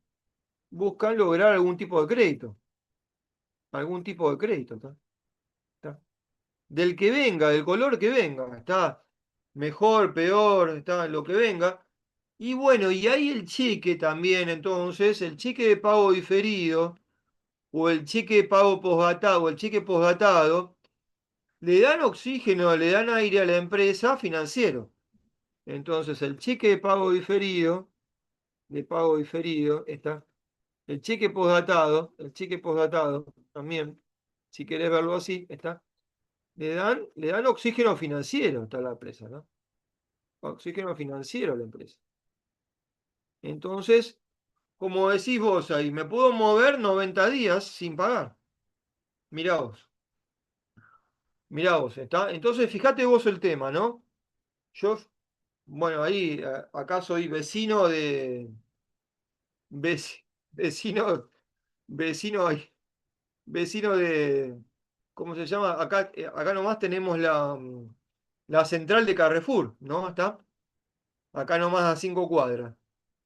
lograr algún tipo de crédito, ¿está? ¿Está? Del que venga, del color que venga, está mejor, peor, está lo que venga. Y bueno, y ahí el cheque también, entonces, el cheque de pago diferido o el cheque de pago postdatado o el cheque postdatado, le dan oxígeno, le dan aire a la empresa financiero. Entonces, de pago diferido, está. El cheque postdatado, también, si querés verlo así, está. Le dan oxígeno financiero a la empresa, ¿no? Oxígeno financiero a la empresa. Entonces, como decís vos ahí, me puedo mover 90 días sin pagar. Mirá vos, mirá vos, ¿está? Entonces, fíjate vos el tema, ¿no? Yo, bueno, ahí, acá soy vec- vecino, vecino, ay, vecino de, ¿cómo se llama? Acá nomás tenemos la central de Carrefour, ¿no? ¿Está? Acá nomás a 5 cuadras.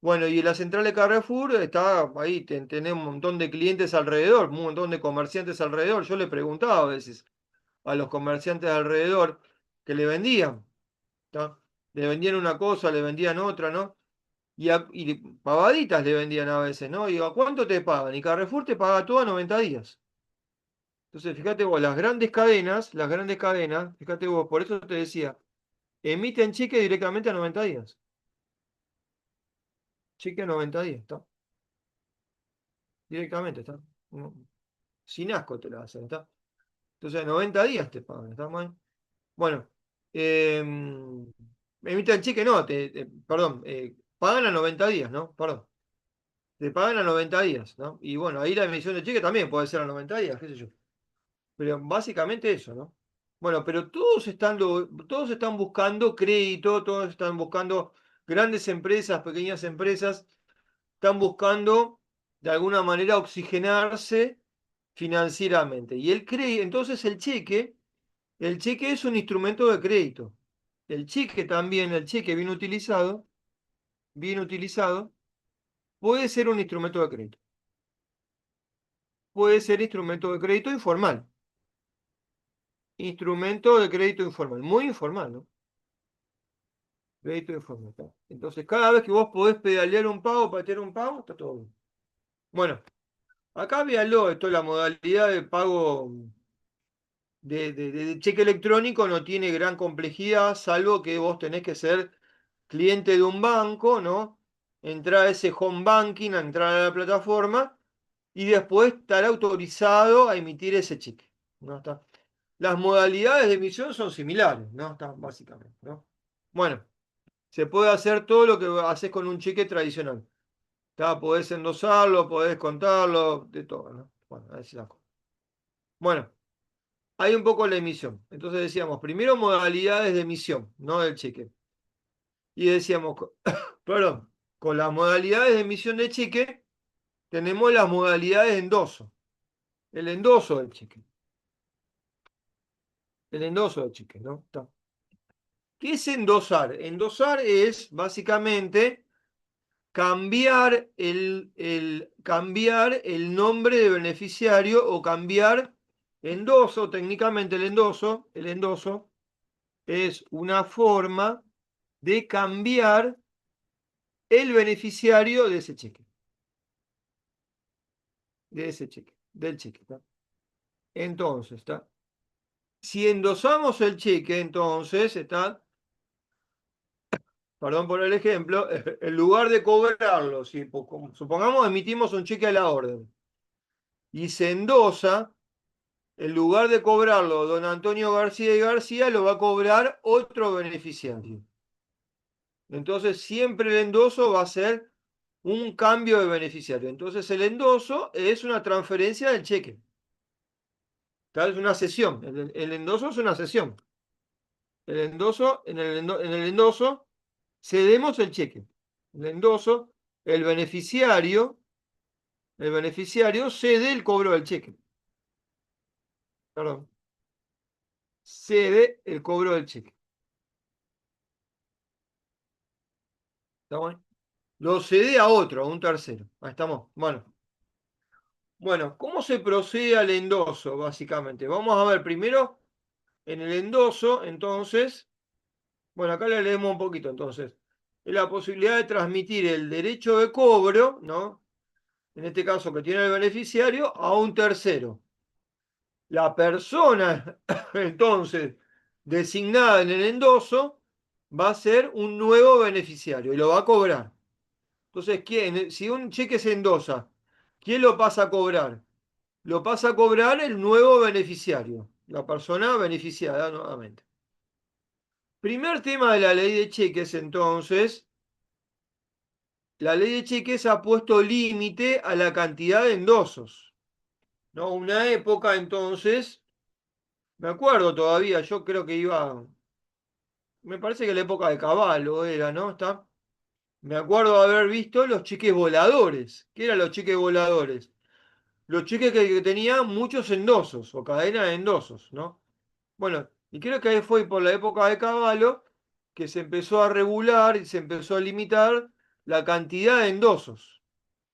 Bueno, y la central de Carrefour está ahí, tenés un montón de clientes alrededor, un montón de comerciantes alrededor. Yo le preguntaba a veces a los comerciantes alrededor que le vendían, ¿tá? Le vendían una cosa, le vendían otra, ¿no? Y pavaditas le vendían a veces, ¿no? Y ¿a cuánto te pagan? Y Carrefour te paga todo a 90 días. Entonces, fíjate vos, las grandes cadenas, fíjate vos, por eso te decía, emiten cheque directamente a 90 días. Cheque a 90 días, ¿está? Directamente, ¿está? No, sin asco te lo hacen, ¿está? Entonces, a 90 días te pagan, ¿está mal? Bueno, emiten cheque, no, perdón, pagan a 90 días, ¿no? Perdón. Te pagan a 90 días, ¿no? Y bueno, ahí la emisión de cheque también puede ser a 90 días, qué sé yo. Pero básicamente eso, ¿no? Bueno, pero todos están buscando crédito, todos están buscando grandes empresas, pequeñas empresas, están buscando de alguna manera oxigenarse financieramente. Entonces el cheque es un instrumento de crédito. El cheque también, el cheque bien utilizado, puede ser un instrumento de crédito. puede ser instrumento de crédito informal. Instrumento de crédito informal. Muy informal, ¿no? Crédito informal. ¿Tá? Entonces, cada vez que vos podés pedalear un pago, patear un pago, está todo bien. Bueno, acá véanlo, esto es la modalidad de pago de cheque electrónico, no tiene gran complejidad, salvo que vos tenés que ser cliente de un banco, ¿no? Entrar a ese home banking, a entrar a la plataforma y después estar autorizado a emitir ese cheque. ¿No? Está. Las modalidades de emisión son similares, ¿no? Está, básicamente, ¿no? Bueno, se puede hacer todo lo que haces con un cheque tradicional. ¿Está? Podés endosarlo, podés contarlo, de todo, ¿no? Bueno, a ver si la cosa. Bueno, hay un poco la emisión. Entonces decíamos, primero modalidades de emisión, no del cheque. Y decíamos, perdón, con las modalidades de emisión de cheque tenemos las modalidades de endoso. El endoso del cheque. El endoso del cheque, ¿no? Está. ¿Qué es endosar? Endosar es básicamente cambiar el nombre de beneficiario o cambiar endoso. Técnicamente el endoso es una forma de cambiar el beneficiario de ese cheque. De ese cheque, del cheque. ¿Está? Entonces, ¿está? Si endosamos el cheque, entonces, ¿está? Perdón por el ejemplo, en lugar de cobrarlo, si supongamos emitimos un cheque a la orden y se endosa, en lugar de cobrarlo don Antonio García y García, lo va a cobrar otro beneficiario. Entonces siempre el endoso va a ser un cambio de beneficiario. Entonces el endoso es una transferencia del cheque. Tal es una cesión. El endoso es una cesión. El endoso, en el endoso cedemos el cheque. El endoso, el beneficiario, el beneficiario cede el cobro del cheque. Perdón. Cede el cobro del cheque. ¿Está bueno? Lo cede a otro, a un tercero. Ahí estamos. Bueno, ¿cómo se procede al endoso, básicamente? Vamos a ver primero en el endoso, entonces, bueno, acá le leemos un poquito, entonces, es la posibilidad de transmitir el derecho de cobro, ¿no? En este caso que tiene el beneficiario, a un tercero. La persona, entonces, designada en el endoso, va a ser un nuevo beneficiario y lo va a cobrar. Entonces, si un cheque se endosa, ¿quién lo pasa a cobrar? Lo pasa a cobrar el nuevo beneficiario, la persona beneficiada nuevamente. Primer tema de la ley de cheques, entonces, la ley de cheques ha puesto límite a la cantidad de endosos. ¿No? Una época, entonces, me acuerdo todavía, yo creo que me parece que la época de Caballo era, ¿no? ¿Está? Me acuerdo de haber visto los cheques voladores. ¿Qué eran los cheques voladores? Los cheques que tenían muchos endosos o cadenas de endosos, ¿no? Bueno, y creo que ahí fue por la época de Caballo que se empezó a regular y se empezó a limitar la cantidad de endosos.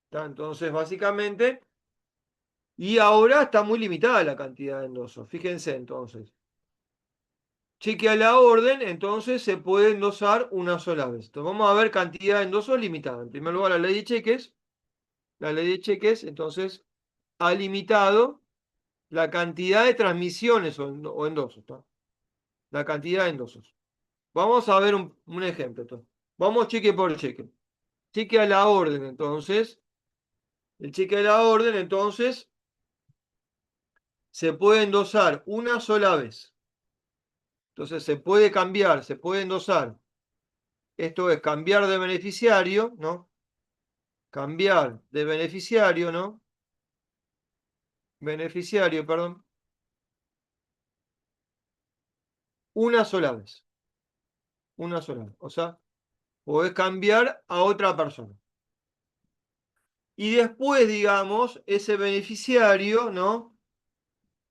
¿Tá? Entonces, básicamente, y ahora está muy limitada la cantidad de endosos. Fíjense entonces. Cheque a la orden, entonces se puede endosar una sola vez. Entonces, vamos a ver cantidad de endosos limitada. En primer lugar, la ley de cheques. La ley de cheques, entonces, ha limitado la cantidad de transmisiones o endosos. ¿Tá? La cantidad de endosos. Vamos a ver un ejemplo. Entonces. Vamos cheque por cheque. Cheque a la orden, entonces. El cheque a la orden, entonces, se puede endosar una sola vez. Entonces se puede cambiar, se puede endosar. Esto es cambiar de beneficiario, ¿no? Cambiar de beneficiario, ¿no? Beneficiario, perdón. Una sola vez. Una sola vez. O sea, podés cambiar a otra persona. Y después, digamos, ese beneficiario, ¿no?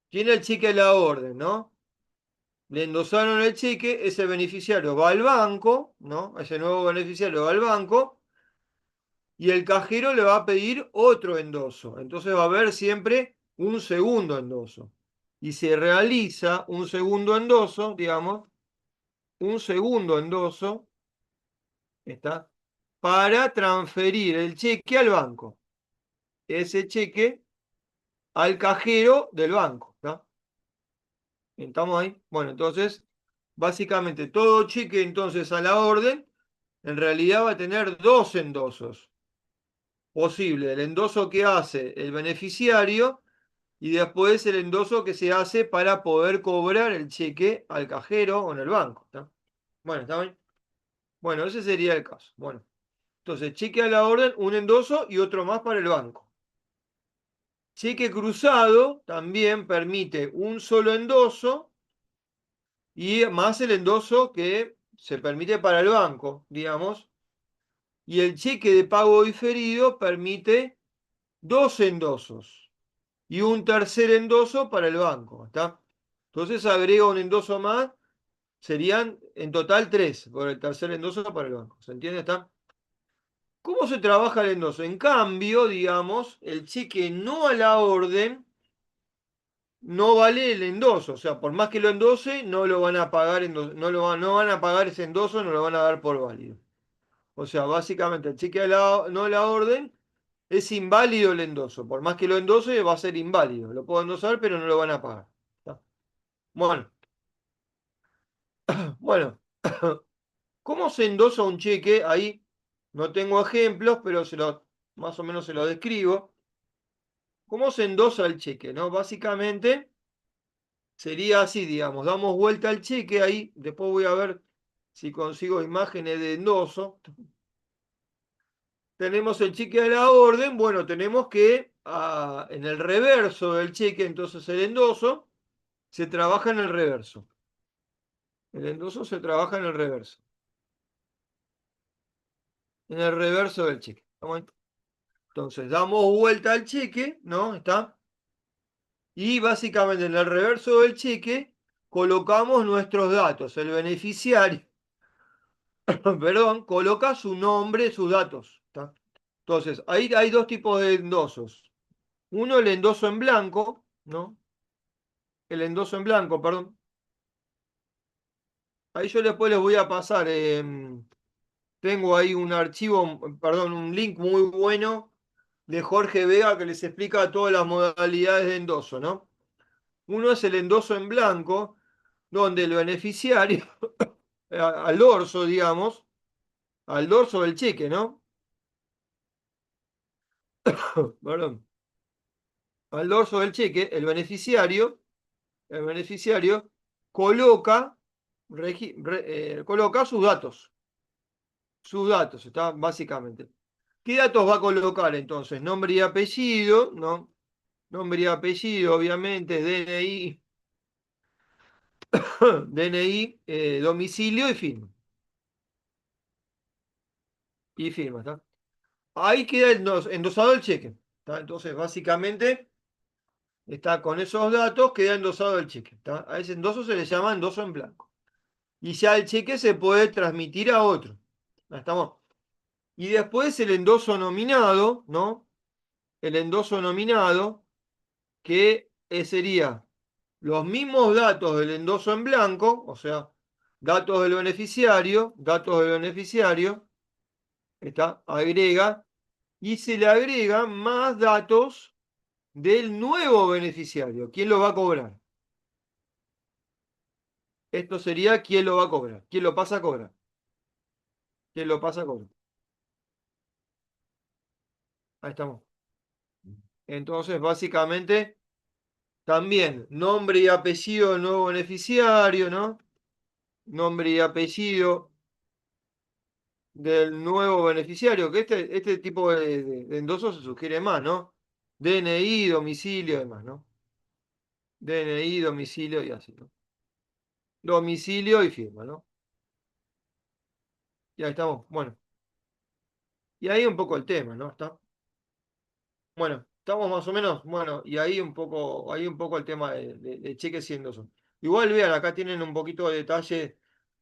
Tiene el cheque a la orden, ¿no? Le endosaron el cheque, ese beneficiario va al banco, ¿no? Ese nuevo beneficiario va al banco y el cajero le va a pedir otro endoso. Entonces va a haber siempre un segundo endoso. Y se realiza un segundo endoso, digamos, un segundo endoso, ¿está? Para transferir el cheque al banco. Ese cheque al cajero del banco, ¿está? ¿Estamos ahí? Bueno, entonces, básicamente todo cheque entonces a la orden, en realidad va a tener dos endosos posibles. El endoso que hace el beneficiario y después el endoso que se hace para poder cobrar el cheque al cajero o en el banco, ¿está? Bueno, ¿está bien? Bueno, ese sería el caso. Bueno, entonces cheque a la orden, un endoso y otro más para el banco. Cheque cruzado también permite un solo endoso y más el endoso que se permite para el banco, digamos. Y el cheque de pago diferido permite dos endosos y un tercer endoso para el banco, ¿está? Entonces agrega un endoso más, serían en total tres, por el tercer endoso para el banco. ¿Se entiende? ¿Está? ¿Cómo se trabaja el endoso? En cambio, digamos, el cheque no a la orden no vale el endoso. O sea, por más que lo endose, no lo van a pagar, no van a pagar ese endoso, no lo van a dar por válido. O sea, básicamente el cheque a no a la orden es inválido el endoso. Por más que lo endose, va a ser inválido. Lo puedo endosar, pero no lo van a pagar. ¿Está? Bueno, bueno. ¿Cómo se endosa un cheque? Ahí no tengo ejemplos, pero más o menos se lo describo. ¿Cómo se endosa el cheque? ¿No? Básicamente sería así, digamos, damos vuelta al cheque ahí, después voy a ver si consigo imágenes de endoso. Tenemos el cheque a la orden, bueno, tenemos que en el reverso del cheque, entonces el endoso se trabaja en el reverso. El endoso se trabaja en el reverso del cheque. Entonces damos vuelta al cheque, ¿no? ¿Está? Y básicamente en el reverso del cheque colocamos nuestros datos. El beneficiario, perdón, coloca su nombre, sus datos. ¿Está? Entonces, ahí hay dos tipos de endosos. Uno, el endoso en blanco, ¿no? El endoso en blanco, perdón. Ahí yo después les voy a pasar. Tengo ahí un archivo, perdón, un link muy bueno de Jorge Vega que les explica todas las modalidades de endoso, ¿no? Uno es el endoso en blanco, donde el beneficiario al dorso, digamos, al dorso del cheque, ¿no? Perdón. Al dorso del cheque, el beneficiario coloca, coloca sus datos, está básicamente. ¿Qué datos va a colocar entonces? Nombre y apellido, ¿no? Nombre y apellido, obviamente, DNI, DNI, domicilio y firma. Y firma, ¿está? Ahí queda endosado el cheque. ¿Está? Entonces, básicamente, está con esos datos, queda endosado el cheque. ¿Está? A ese endoso se le llama endoso en blanco. Y ya el cheque se puede transmitir a otro. ¿Estamos? Y después el endoso nominado, ¿no? El endoso nominado, que sería los mismos datos del endoso en blanco, o sea, datos del beneficiario, está, agrega, y se le agregan más datos del nuevo beneficiario. ¿Quién lo va a cobrar? Esto sería quién lo va a cobrar, quién lo pasa a cobrar, quién lo pasa a cobrar. Ahí estamos. Entonces, básicamente, también nombre y apellido del nuevo beneficiario, ¿no? Nombre y apellido del nuevo beneficiario, que este tipo de endoso se sugiere más, ¿no? DNI, domicilio y demás, ¿no? DNI, domicilio y así, ¿no? Domicilio y firma, ¿no? Y ahí estamos. Bueno, y ahí un poco el tema, ¿no? ¿Está? Bueno, estamos más o menos, bueno, y ahí un poco el tema de cheques y endosos. Igual vean, acá tienen un poquito de detalle.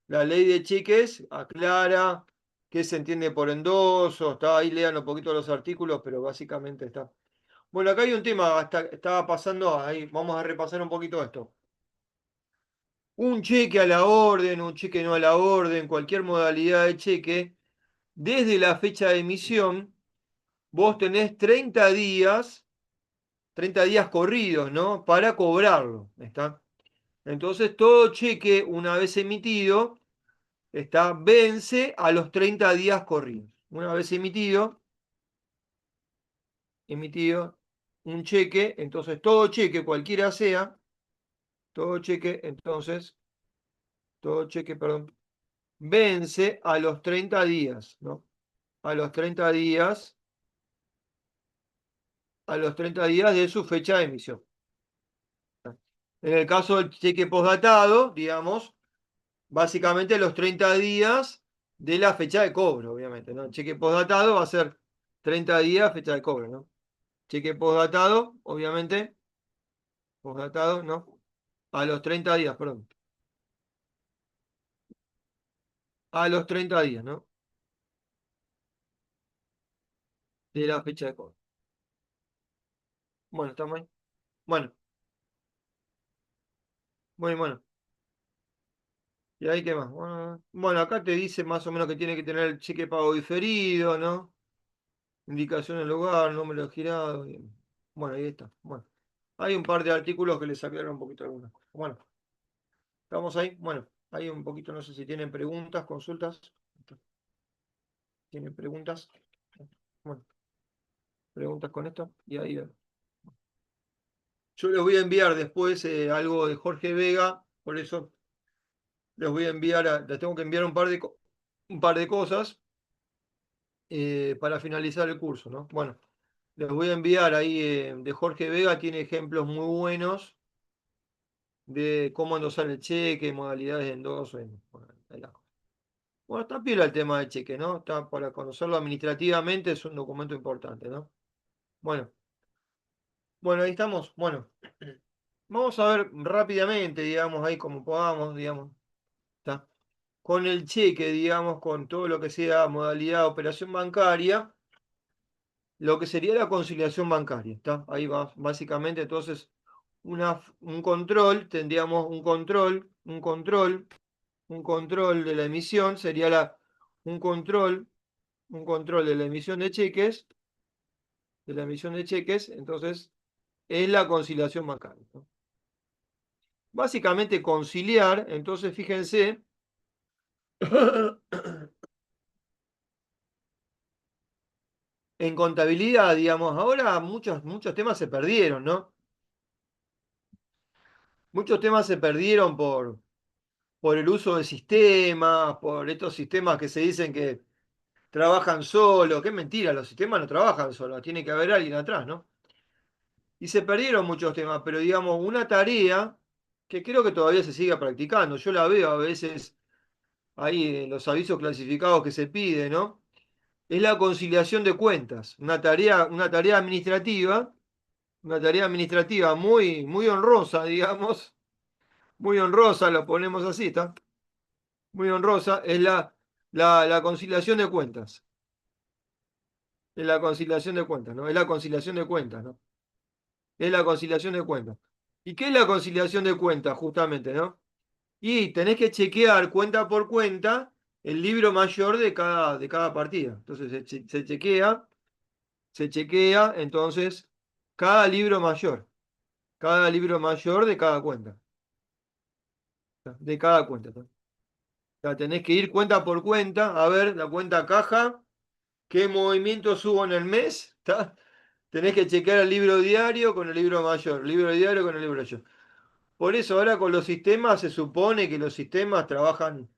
La ley de cheques aclara qué se entiende por endoso, está ahí lean un poquito los artículos, pero básicamente está. Bueno, acá hay un tema, estaba pasando ahí, vamos a repasar un poquito esto. Un cheque a la orden, un cheque no a la orden, cualquier modalidad de cheque, desde la fecha de emisión, vos tenés 30 días corridos, ¿no? Para cobrarlo, ¿está? Entonces, todo cheque, una vez emitido, vence a los 30 días corridos. Una vez emitido un cheque, entonces todo cheque, cualquiera sea, todo cheque, entonces, todo cheque, perdón, vence a los 30 días, ¿no? A los 30 días, a los 30 días de su fecha de emisión. En el caso del cheque postdatado, digamos, básicamente los 30 días de la fecha de cobro, obviamente, ¿no? El cheque postdatado va a ser 30 días fecha de cobro, ¿no? Cheque postdatado, obviamente, postdatado, ¿no? A los 30 días, perdón. A los 30 días, ¿no? De la fecha de cobro. Bueno, estamos ahí. Bueno, muy bueno. ¿Y ahí qué más? Bueno, acá te dice más o menos que tiene que tener el cheque pago diferido, ¿no? Indicación del lugar, número de girado. Bueno, ahí está. Bueno, hay un par de artículos que les aclaran un poquito algunas cosas. Bueno, estamos ahí. Bueno, hay un poquito, no sé si tienen preguntas, consultas. ¿Tienen preguntas? Bueno, preguntas con esto. Y ahí. Yo les voy a enviar después algo de Jorge Vega, por eso les voy a enviar, les tengo que enviar un par de cosas para finalizar el curso, ¿no? Bueno, les voy a enviar ahí de Jorge Vega, tiene ejemplos muy buenos de cómo endosar el cheque, modalidades de endoso. Bueno, bueno, está piola el tema del cheque, ¿no? Está para conocerlo administrativamente, es un documento importante, ¿no? Bueno, bueno, ahí estamos. Bueno, vamos a ver rápidamente, digamos, ahí como podamos, digamos. ¿Está? Con el cheque, digamos, con todo lo que sea modalidad de operación bancaria, lo que sería la conciliación bancaria, ¿está? Ahí va, básicamente, entonces, un control, tendríamos un control de la emisión, sería un control, un control de la emisión de cheques, entonces, es la conciliación bancaria, ¿no? Básicamente conciliar, entonces fíjense, en contabilidad, digamos, ahora muchos temas se perdieron, ¿no? Muchos temas se perdieron por el uso de sistemas, por estos sistemas que se dicen que trabajan solo. Qué mentira, los sistemas no trabajan solos, tiene que haber alguien atrás, ¿no? Y se perdieron muchos temas, pero digamos, una tarea que creo que todavía se sigue practicando. Yo la veo a veces ahí en los avisos clasificados que se pide, ¿no? Es la conciliación de cuentas, una tarea administrativa muy honrosa, digamos, muy honrosa, lo ponemos así, ¿está? Muy honrosa, es la conciliación de cuentas. Es la conciliación de cuentas, ¿no? Es la conciliación de cuentas, ¿no? Es la conciliación de cuentas. ¿Y qué es la conciliación de cuentas, justamente, ¿no? Y tenés que chequear cuenta por cuenta el libro mayor de cada partida. Entonces se chequea, entonces, cada libro mayor de cada cuenta, de cada cuenta. ¿No? O sea, tenés que ir cuenta por cuenta, a ver la cuenta caja, qué movimientos hubo en el mes, ¿tá? Tenés que chequear el libro diario con el libro mayor, libro diario con el libro mayor. Por eso ahora con los sistemas se supone que los sistemas trabajan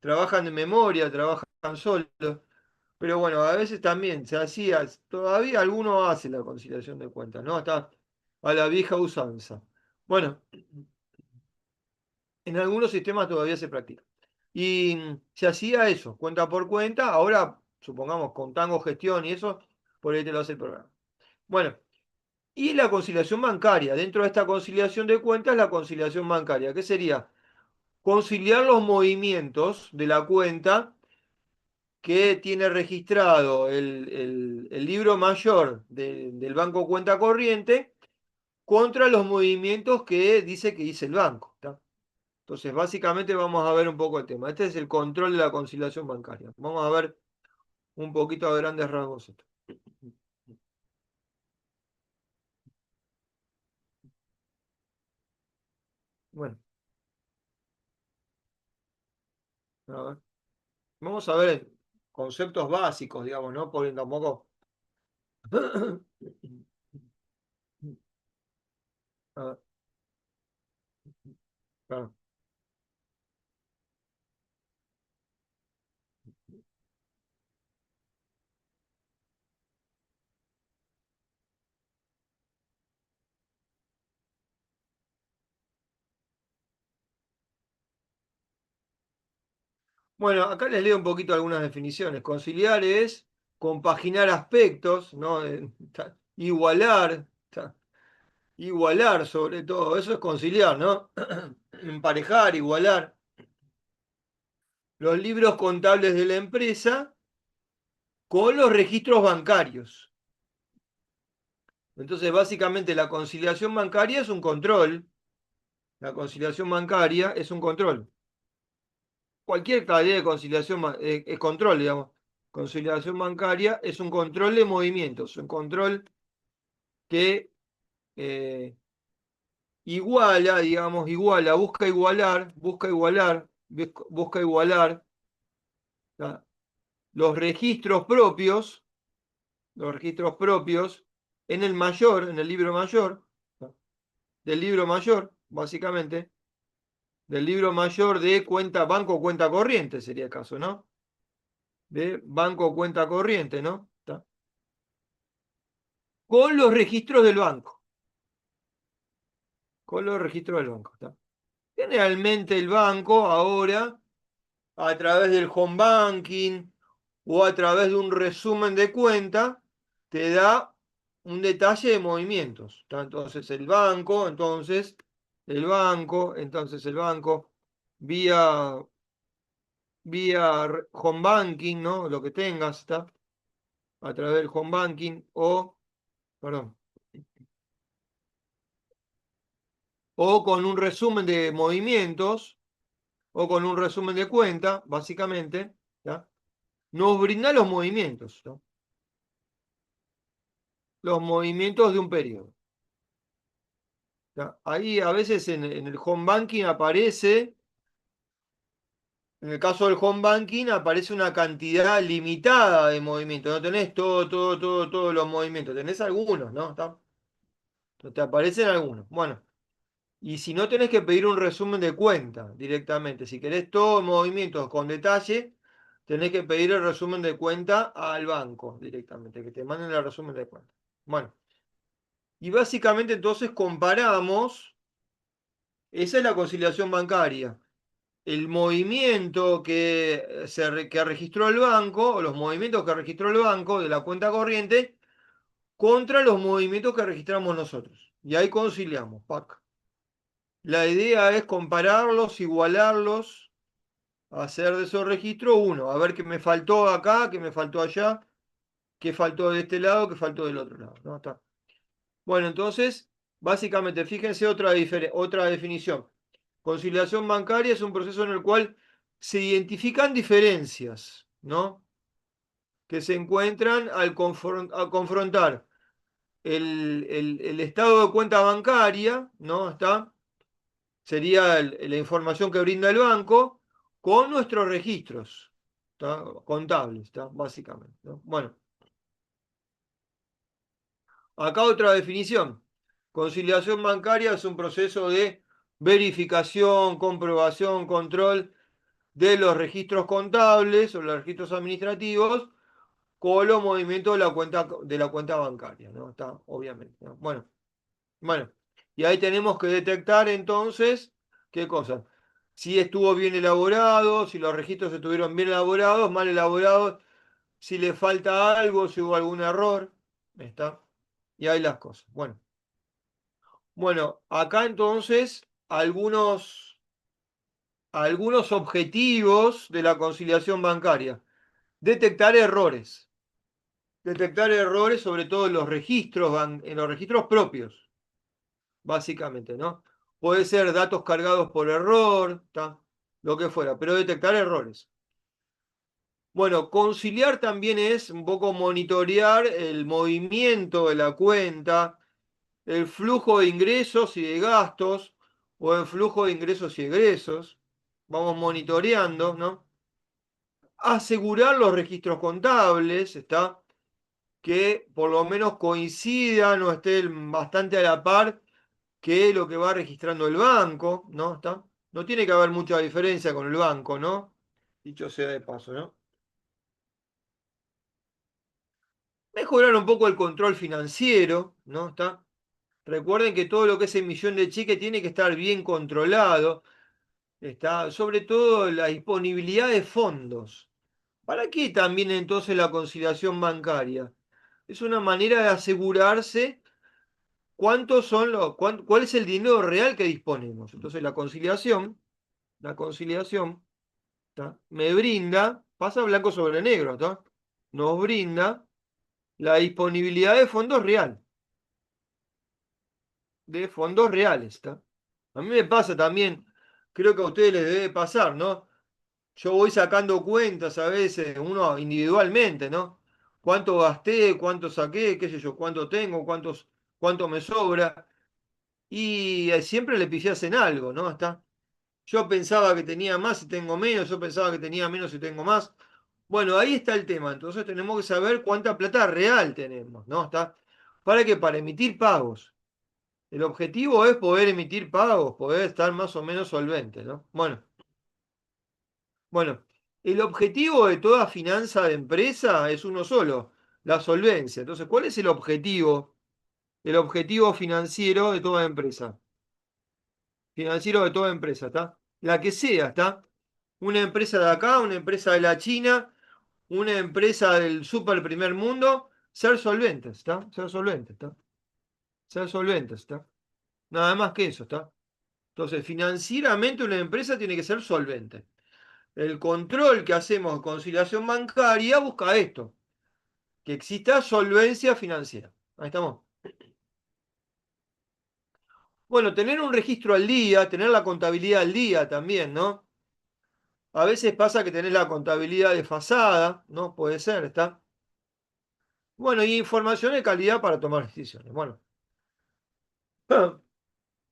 de memoria, trabajan solos. Pero bueno, a veces también se hacía, todavía alguno hace la conciliación de cuentas, ¿no? Está a la vieja usanza. Bueno, en algunos sistemas todavía se practica. Y se hacía eso, cuenta por cuenta. Ahora, supongamos, con Tango Gestión y eso, por ahí te lo hace el programa. Bueno, y la conciliación bancaria. Dentro de esta conciliación de cuentas, la conciliación bancaria. ¿Qué sería? Conciliar los movimientos de la cuenta que tiene registrado el libro mayor del banco cuenta corriente contra los movimientos que dice que dice el banco. ¿Está? Entonces, básicamente vamos a ver un poco el tema. Este es el control de la conciliación bancaria. Vamos a ver un poquito a grandes rasgos esto. Bueno, a ver. Vamos a ver conceptos básicos, digamos, ¿no? Porque tampoco. A ver, claro. Bueno, acá les leo un poquito algunas definiciones. Conciliar es compaginar aspectos, ¿no? Igualar, igualar sobre todo, eso es conciliar, ¿no? Emparejar, igualar los libros contables de la empresa con los registros bancarios. Entonces, básicamente, la conciliación bancaria es un control. La conciliación bancaria es un control. Cualquier tarea de conciliación es control, digamos. Conciliación bancaria es un control de movimientos, un control que eh, iguala, digamos, iguala, busca igualar, ¿tá? Los los registros propios en el mayor, en el libro mayor, ¿tá? Del libro mayor, básicamente, del libro mayor de cuenta, banco cuenta corriente sería el caso, ¿no? De banco cuenta corriente, ¿no? ¿Tá? Con los registros del banco, con los registros del banco, ¿tá? Generalmente el banco ahora, a través del home banking o a través de un resumen de cuenta, te da un detalle de movimientos, ¿tá? Entonces el banco, vía home banking, ¿no? Lo que tengas, ¿está? A través del home banking perdón, o con un resumen de movimientos, o con un resumen de cuenta, básicamente, ¿ya? Nos brinda los movimientos, ¿no? Los movimientos de un periodo. ¿Ya? Ahí a veces en el home banking aparece, en el caso del home banking aparece una cantidad limitada de movimientos. No tenés todos los movimientos, tenés algunos, ¿no? ¿Está? Te aparecen algunos. Bueno, y si no tenés que pedir un resumen de cuenta directamente, si querés todos movimientos con detalle, tenés que pedir el resumen de cuenta al banco directamente, que te manden el resumen de cuenta. Bueno, y básicamente entonces comparamos, esa es la conciliación bancaria, el movimiento que registró el banco, o los movimientos que registró el banco de la cuenta corriente, contra los movimientos que registramos nosotros. Y ahí conciliamos, ¡pac! La idea es compararlos, igualarlos, hacer de esos registros uno, a ver qué me faltó acá, qué me faltó allá, qué faltó de este lado, qué faltó del otro lado. ¿No? Está. Bueno, entonces, básicamente, fíjense otra definición. Conciliación bancaria es un proceso en el cual se identifican diferencias, ¿no? Que se encuentran al confrontar el estado de cuenta bancaria, ¿no? Está sería la información que brinda el banco con nuestros registros, ¿tá? Contables, ¿tá? Básicamente, ¿no? Bueno, acá otra definición. Conciliación bancaria es un proceso de verificación, comprobación, control de los registros contables o los registros administrativos con los movimientos de la cuenta bancaria, ¿no? Está, obviamente, ¿no? Bueno, bueno, y ahí tenemos que detectar entonces, ¿qué cosa? Si estuvo bien elaborado, si los registros estuvieron bien elaborados, mal elaborados, si le falta algo, si hubo algún error, ¿está? Y ahí las cosas. Bueno, acá entonces algunos objetivos de la conciliación bancaria. Detectar errores. Detectar errores, sobre todo en los registros, en los registros propios, básicamente, ¿no? Puede ser datos cargados por error, ¿tá? Lo que fuera, pero detectar errores. Bueno, conciliar también es un poco monitorear el movimiento de la cuenta, el flujo de ingresos y de gastos, o el flujo de ingresos y egresos. Vamos monitoreando, ¿no? Asegurar los registros contables, ¿está? Que por lo menos coincidan o estén bastante a la par que lo que va registrando el banco, ¿no? ¿Está? No tiene que haber mucha diferencia con el banco, ¿no? Dicho sea de paso, ¿no? Mejorar un poco el control financiero, ¿no? ¿Está? Recuerden que todo lo que es emisión de cheque tiene que estar bien controlado, está, sobre todo la disponibilidad de fondos. ¿Para qué también entonces la conciliación bancaria? Es una manera de asegurarse cuántos son cuál es el dinero real que disponemos. Entonces la conciliación, ¿tá? Me brinda, pasa blanco sobre negro, ¿tá? Nos brinda la disponibilidad de fondos reales, ¿tá? A mí me pasa también, creo que a ustedes les debe pasar, ¿no? Yo voy sacando cuentas a veces, uno individualmente, ¿no? Cuánto gasté, cuánto saqué, qué sé yo, cuánto tengo, cuánto me sobra. Y siempre le pifias en algo, ¿no? Está. Yo pensaba que tenía más y tengo menos, yo pensaba que tenía menos y tengo más. Bueno, ahí está el tema. Entonces tenemos que saber cuánta plata real tenemos, ¿no? ¿Está? ¿Para qué? Para emitir pagos. El objetivo es poder emitir pagos, poder estar más o menos solvente, ¿no? Bueno, el objetivo de toda finanza de empresa es uno solo, la solvencia. Entonces, ¿cuál es el objetivo? El objetivo financiero de toda empresa. Financiero de toda empresa, ¿está? La que sea, ¿está? Una empresa de acá, una empresa de la China, una empresa del super primer mundo, ser solventes, ¿está? Ser solventes, ¿está? Ser solventes, ¿está? Nada más que eso, ¿está? Entonces, financieramente una empresa tiene que ser solvente. El control que hacemos de conciliación bancaria busca esto, que exista solvencia financiera. Ahí estamos. Bueno, tener un registro al día, tener la contabilidad al día también, ¿no? A veces pasa que tenés la contabilidad desfasada, ¿no? Puede ser, ¿está? Bueno, y información de calidad para tomar decisiones. Bueno,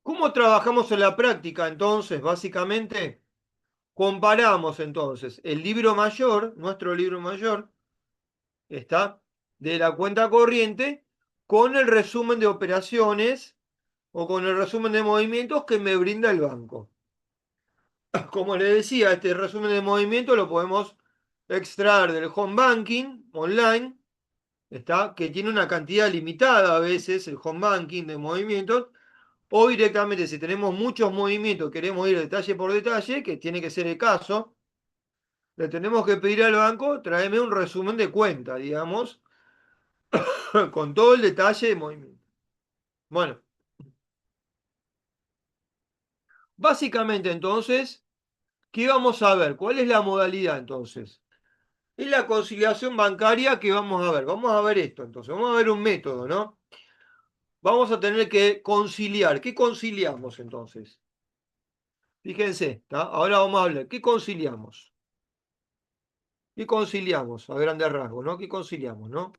¿cómo trabajamos en la práctica entonces? Básicamente, comparamos entonces el libro mayor, nuestro libro mayor, ¿está? De la cuenta corriente, con el resumen de operaciones o con el resumen de movimientos que me brinda el banco. Como les decía, este resumen de movimientos lo podemos extraer del home banking online, ¿está? Que tiene una cantidad limitada a veces, el home banking de movimientos, o directamente si tenemos muchos movimientos, queremos ir detalle por detalle, que tiene que ser el caso, le tenemos que pedir al banco, tráeme un resumen de cuenta, digamos, con todo el detalle de movimiento. Bueno, básicamente entonces, ¿qué vamos a ver? ¿Cuál es la modalidad entonces? Es la conciliación bancaria que vamos a ver. Vamos a ver esto entonces, vamos a ver un método, ¿no? Vamos a tener que conciliar. ¿Qué conciliamos entonces? Fíjense, ¿tá? Ahora vamos a hablar. ¿Qué conciliamos? ¿Qué conciliamos? A grandes rasgos, ¿no? ¿Qué conciliamos, no?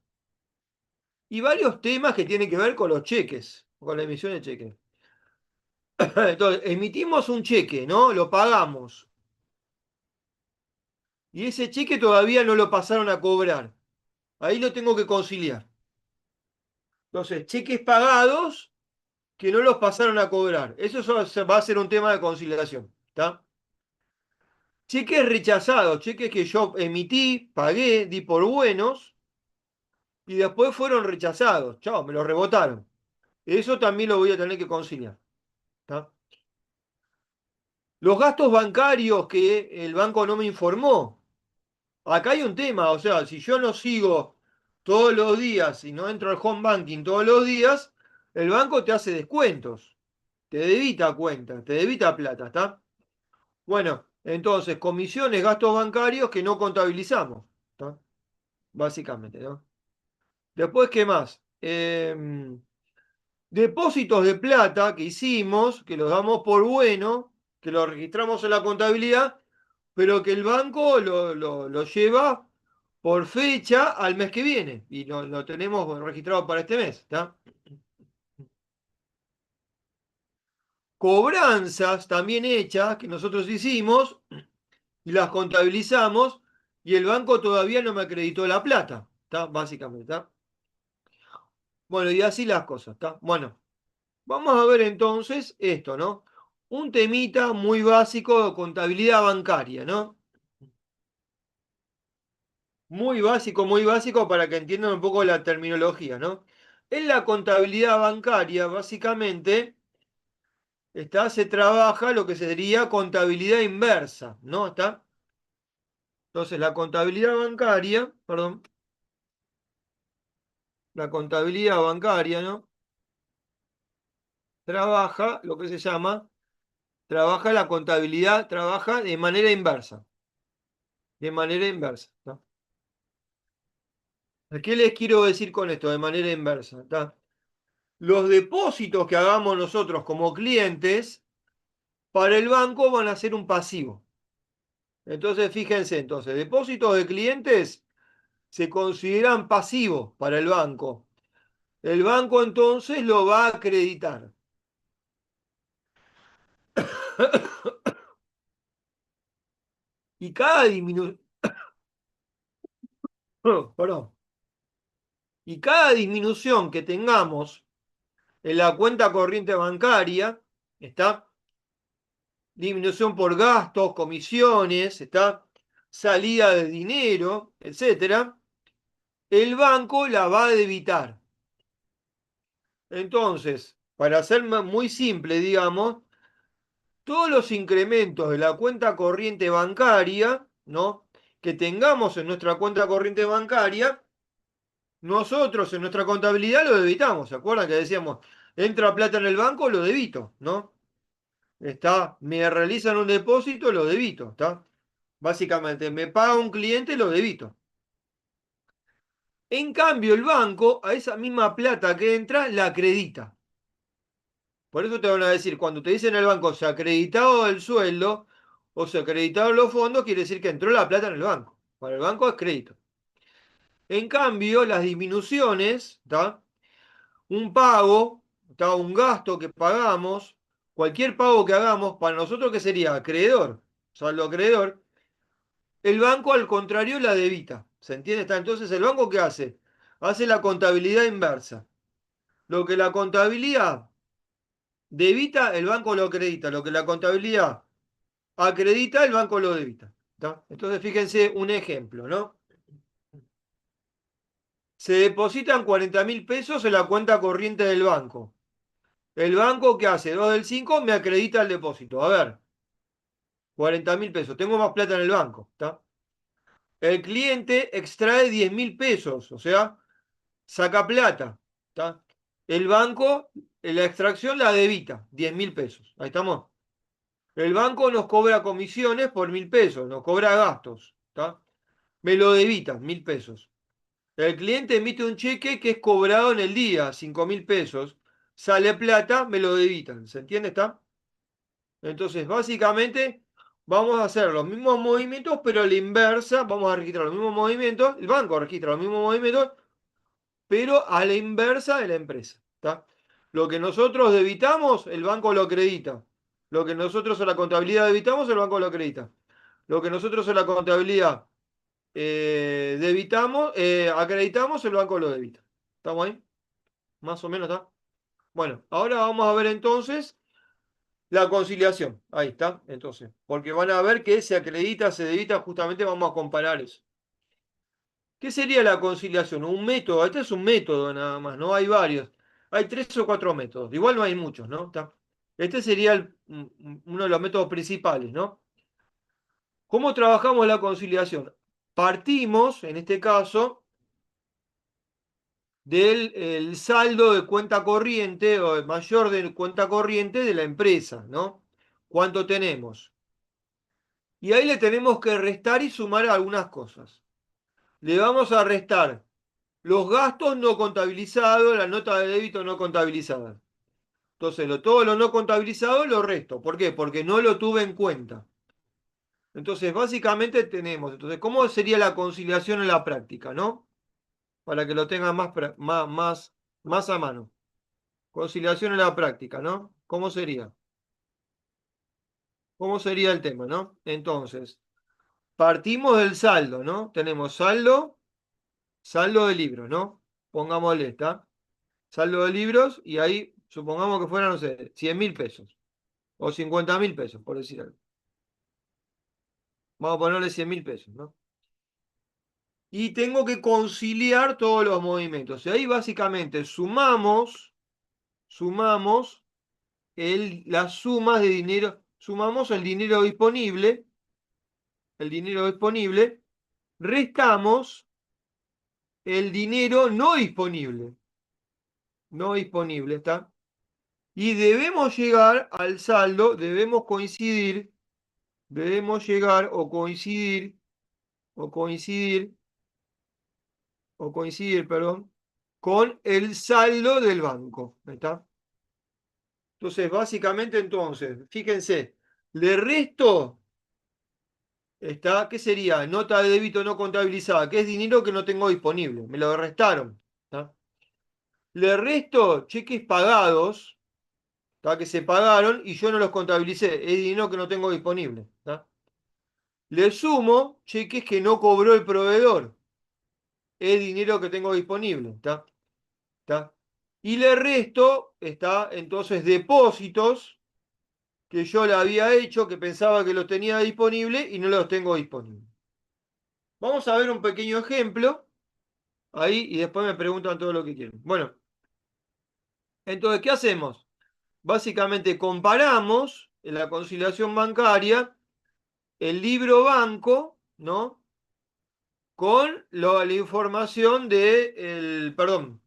Y varios temas que tienen que ver con los cheques, con la emisión de cheques. Entonces, emitimos un cheque, ¿no? Lo pagamos. Y ese cheque todavía no lo pasaron a cobrar. Ahí lo tengo que conciliar. Entonces, cheques pagados que no los pasaron a cobrar. Va a ser un tema de conciliación. ¿Está? Cheques rechazados, cheques que yo emití, pagué, di por buenos y después fueron rechazados. Chao, me los rebotaron. Eso también lo voy a tener que conciliar. ¿Está? Los gastos bancarios que el banco no me informó. Acá hay un tema, o sea, si yo no sigo todos los días y no entro al home banking todos los días, el banco te hace descuentos, te debita cuenta, te debita plata, ¿está? Bueno, entonces, comisiones, gastos bancarios que no contabilizamos. ¿tá? Básicamente, ¿no? Después, ¿qué más? Depósitos de plata que hicimos, que los damos por bueno, que lo registramos en la contabilidad, pero que el banco lo lleva por fecha al mes que viene y lo tenemos registrado para este mes, ¿está? Cobranzas también hechas que nosotros hicimos y las contabilizamos y el banco todavía no me acreditó la plata, ¿está? Básicamente, ¿está? Bueno, y así las cosas, ¿está? Bueno, vamos a ver entonces esto, ¿no? Un temita muy básico de contabilidad bancaria, ¿no? Muy básico para que entiendan un poco la terminología, ¿no? En la contabilidad bancaria, básicamente, se trabaja lo que sería contabilidad inversa, ¿no? ¿Está? Entonces, la contabilidad bancaria, perdón, la contabilidad bancaria, ¿no? Trabaja lo que se llama, trabaja la contabilidad, trabaja de manera inversa, de manera inversa, ¿está? ¿Qué les quiero decir con esto? De manera inversa, ¿está? Los depósitos que hagamos nosotros como clientes, para el banco van a ser un pasivo. Entonces, fíjense, entonces, depósitos de clientes se consideran pasivos para el banco. El banco entonces lo va a acreditar. Y cada disminución, perdón, y cada disminución que tengamos en la cuenta corriente bancaria, ¿está? Disminución por gastos, comisiones, ¿está? Salida de dinero, etcétera, el banco la va a debitar. Entonces, para ser muy simple, digamos, todos los incrementos de la cuenta corriente bancaria, ¿no? Que tengamos en nuestra cuenta corriente bancaria, nosotros en nuestra contabilidad lo debitamos. ¿Se acuerdan que decíamos, entra plata en el banco, lo debito, ¿no? Está, me realizan un depósito, lo debito, ¿está? Básicamente, me paga un cliente, lo debito. En cambio, el banco a esa misma plata que entra la acredita. Por eso te van a decir, cuando te dicen el banco se ha acreditado el sueldo o se acreditaron los fondos, quiere decir que entró la plata en el banco. Para el banco es crédito. En cambio, las disminuciones, ¿tá? Un pago, ¿tá? Un gasto que pagamos, cualquier pago que hagamos, para nosotros que sería acreedor, saldo acreedor, el banco al contrario la debita. ¿Se entiende? ¿Está? Entonces, ¿el banco qué hace? Hace la contabilidad inversa. Lo que la contabilidad debita, el banco lo acredita. Lo que la contabilidad acredita, el banco lo debita. ¿Tá? Entonces, fíjense un ejemplo, ¿no? Se depositan 40.000 pesos en la cuenta corriente del banco. El banco, ¿qué hace? 2 del 5 me acredita el depósito. A ver, 40.000 pesos. Tengo más plata en el banco. ¿Tá? El cliente extrae 10.000 pesos, o sea, saca plata. ¿Tá? El banco, en la extracción la debita, 10.000 pesos. Ahí estamos. El banco nos cobra comisiones por 1.000 pesos, nos cobra gastos. ¿Tá? Me lo debita, 1.000 pesos. El cliente emite un cheque que es cobrado en el día, 5.000 pesos. Sale plata, me lo debitan. ¿Se entiende? ¿Está? Entonces, básicamente, vamos a hacer los mismos movimientos, pero a la inversa. Vamos a registrar los mismos movimientos. El banco registra los mismos movimientos, pero a la inversa de la empresa. ¿Está? Lo que nosotros debitamos, el banco lo acredita. Lo que nosotros a la contabilidad debitamos, el banco lo acredita. Lo que nosotros a la contabilidad debitamos, acreditamos, el banco lo debita. ¿Estamos ahí? Más o menos está. Bueno, ahora vamos a ver entonces la conciliación. Ahí está, entonces. Porque van a ver que se acredita, se debita, justamente vamos a comparar eso. ¿Qué sería la conciliación? Un método. Este es un método nada más, ¿no? Hay varios. Hay 3 o 4 métodos. Igual no hay muchos, ¿no? ¿Está? Este sería uno de los métodos principales, ¿no? ¿Cómo trabajamos la conciliación? Partimos, en este caso, del el saldo de cuenta corriente o el mayor de cuenta corriente de la empresa, ¿no? ¿Cuánto tenemos? Y ahí le tenemos que restar y sumar algunas cosas. le vamos a restar los gastos no contabilizados, la nota de débito no contabilizada. Entonces, todo lo no contabilizado lo resto. ¿Por qué? Porque no lo tuve en cuenta. Entonces, básicamente tenemos, entonces, ¿cómo sería la conciliación en la práctica, no? Para que lo tengan más a mano. Conciliación en la práctica, ¿no? ¿Cómo sería? ¿Cómo sería el tema, no? Entonces, partimos del saldo, ¿no? Tenemos saldo de libros, ¿no? Pongámosle, ¿está? Saldo de libros y ahí supongamos que fueran, no sé, 100.000 pesos o 50.000 pesos, por decir algo. Vamos a ponerle 100.000 pesos, ¿no? Y tengo que conciliar todos los movimientos. Y ahí básicamente sumamos las sumas de dinero, sumamos el dinero disponible, restamos el dinero no disponible, ¿está? Y debemos llegar al saldo, debemos llegar o coincidir, perdón, con el saldo del banco, ¿está? Entonces, básicamente, fíjense, le resto, está, ¿qué sería? Nota de débito no contabilizada, que es dinero que no tengo disponible, me lo restaron, ¿está? Le resto cheques pagados, ¿está? Que se pagaron y yo no los contabilicé, es dinero que no tengo disponible, ¿está? Le sumo cheques que no cobró el proveedor, es dinero que tengo disponible, ¿está? ¿Está? Y le resto, está, entonces, depósitos que yo le había hecho, que pensaba que los tenía disponible y no los tengo disponibles. Vamos a ver un pequeño ejemplo ahí y después me preguntan todo lo que quieren. Bueno, entonces, ¿qué hacemos? Básicamente comparamos en la conciliación bancaria el libro banco, ¿no? Con la información perdón,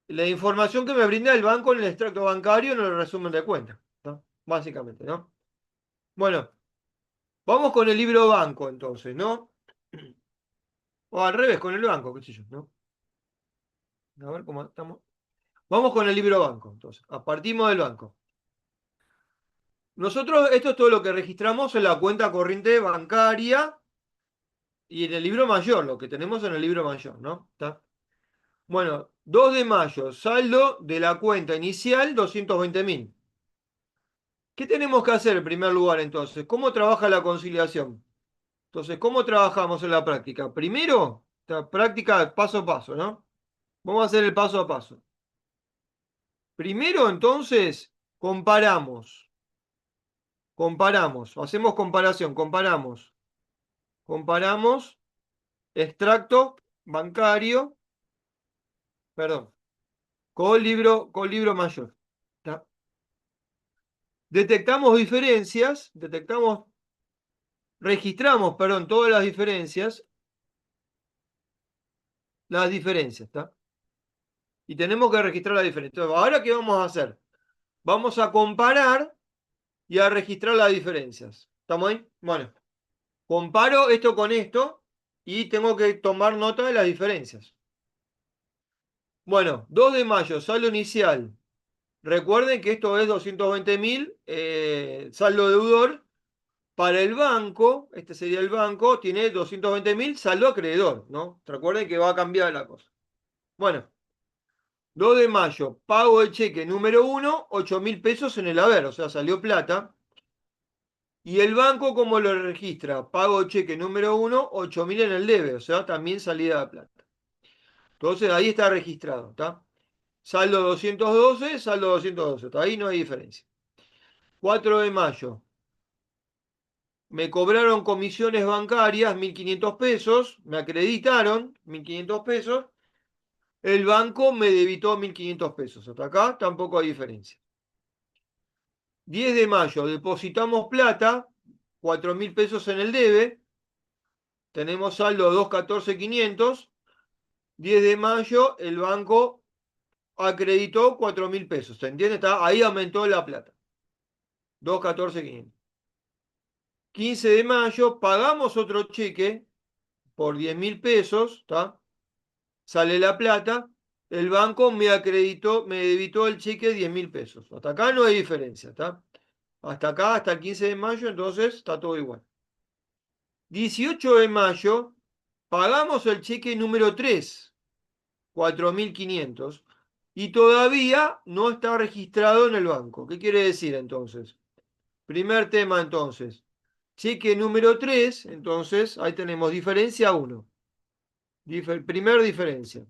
la información que me brinda el banco en el extracto bancario en el resumen de cuentas, ¿no? Básicamente, ¿no? Bueno, vamos con el libro banco entonces, ¿no? O al revés, con el banco, qué sé yo, ¿no? A ver cómo estamos. Vamos con el libro banco, entonces. Partimos del banco. Nosotros, esto es todo lo que registramos en la cuenta corriente bancaria y en el libro mayor, lo que tenemos en el libro mayor, ¿no? ¿Está? Bueno, 2 de mayo, saldo de la cuenta inicial, 220.000. ¿Qué tenemos que hacer en primer lugar entonces? ¿Cómo trabaja la conciliación? Entonces, ¿cómo trabajamos en la práctica? Primero, práctica paso a paso, ¿no? Vamos a hacer el paso a paso. Primero, entonces, hacemos comparación, comparamos extracto bancario, perdón, con libro mayor. ¿Tá? Detectamos diferencias, registramos, perdón, todas las diferencias, ¿está? Y tenemos que registrar las diferencias. Entonces, ¿ahora qué vamos a hacer? Vamos a comparar y a registrar las diferencias. ¿Estamos ahí? Bueno, comparo esto con esto y tengo que tomar nota de las diferencias. Bueno, 2 de mayo, saldo inicial. Recuerden que esto es 220.000, saldo deudor. Para el banco, este sería el banco, tiene 220.000 saldo acreedor, ¿no? Recuerden que va a cambiar la cosa. Bueno, 2 de mayo, pago de cheque número 1, 8.000 pesos en el haber, o sea, salió plata. Y el banco, ¿cómo lo registra? Pago de cheque número 1, 8.000 en el debe, o sea, también salida de plata. Entonces ahí está registrado, ¿está? Saldo 212, saldo 212, hasta ahí no hay diferencia. 4 de mayo, me cobraron comisiones bancarias, 1.500 pesos, me acreditaron 1.500 pesos, el banco me debitó 1.500 pesos. Hasta acá tampoco hay diferencia. 10 de mayo, depositamos plata, 4.000 pesos en el debe, tenemos saldo 214.500. 10 de mayo, el banco acreditó 4.000 pesos. ¿Se entiende? Ahí aumentó la plata. 214.500. 15 de mayo, pagamos otro cheque por 10.000 pesos, ¿está? Sale la plata, el banco me acreditó, me debitó el cheque 10.000 pesos. Hasta acá no hay diferencia, ¿está? Hasta acá, hasta el 15 de mayo, entonces está todo igual. 18 de mayo, pagamos el cheque número 3, 4.500, y todavía no está registrado en el banco. ¿Qué quiere decir entonces? Primer tema entonces. Cheque número 3, entonces ahí tenemos diferencia 1. Primer diferencia.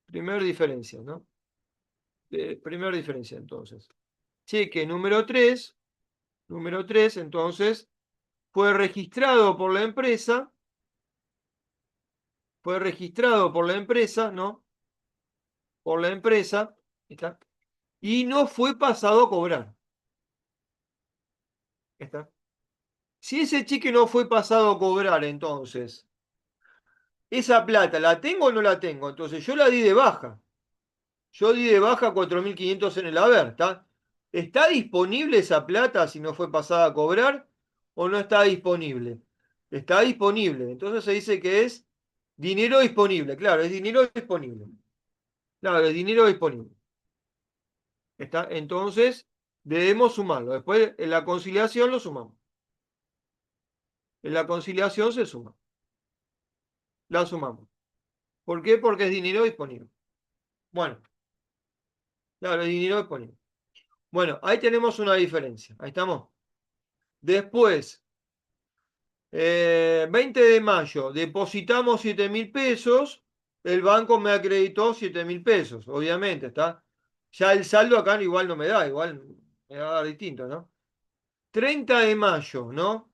Primer diferencia, ¿no? Primer diferencia entonces. Cheque número 3, entonces fue registrado por la empresa, ¿no? Por la empresa, ¿está? Y no fue pasado a cobrar. ¿Está? Si ese cheque no fue pasado a cobrar, entonces, esa plata, ¿la tengo o no la tengo? Entonces, yo la di de baja. Yo di de baja 4.500 en el haber, ¿está? ¿Está disponible esa plata si no fue pasada a cobrar o no está disponible? Está disponible. Entonces se dice que es dinero disponible. Claro, es dinero disponible. Claro, es dinero disponible. ¿Está? Entonces debemos sumarlo. Después en la conciliación lo sumamos. En la conciliación se suma. La sumamos. ¿Por qué? Porque es dinero disponible. Bueno, claro, es dinero disponible. Bueno, ahí tenemos una diferencia. Ahí estamos. Después, 20 de mayo, depositamos 7.000 pesos, el banco me acreditó 7.000 pesos, obviamente, ¿está? Ya el saldo acá igual no me da, igual me va a dar distinto, ¿no? 30 de mayo, ¿no?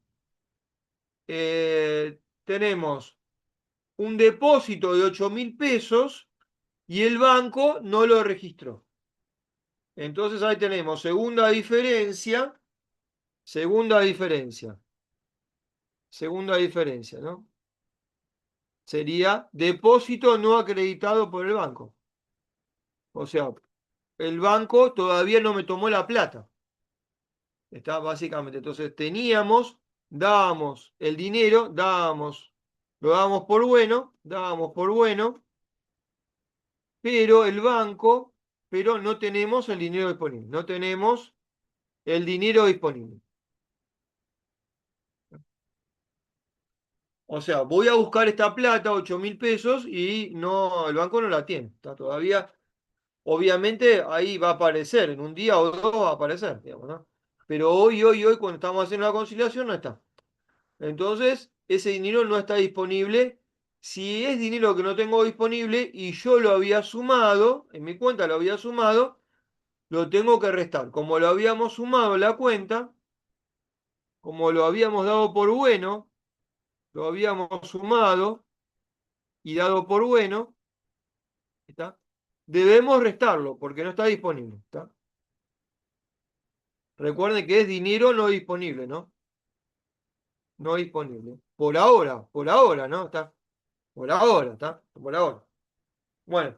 Tenemos un depósito de 8.000 pesos y el banco no lo registró. Entonces ahí tenemos segunda diferencia, segunda diferencia, ¿no? Sería depósito no acreditado por el banco. O sea, el banco todavía no me tomó la plata. Está básicamente. Entonces dábamos el dinero, lo dábamos por bueno, pero el banco, pero no tenemos el dinero disponible. No tenemos el dinero disponible. O sea, voy a buscar esta plata, 8.000 pesos, y no, el banco no la tiene. Está todavía. Obviamente ahí va a aparecer, en un día o dos va a aparecer, digamos, ¿no? Pero hoy, cuando estamos haciendo la conciliación, no está. Entonces, ese dinero no está disponible. Si es dinero que no tengo disponible y yo lo había sumado, en mi cuenta lo había sumado, lo tengo que restar. Como lo habíamos sumado en la cuenta, como lo habíamos dado por bueno, lo habíamos sumado y dado por bueno, ¿está? Debemos restarlo porque no está disponible, ¿está? Recuerden que es dinero no disponible, ¿no? No disponible. Por ahora, ¿no? Está. Por ahora, ¿está? Por ahora. Bueno.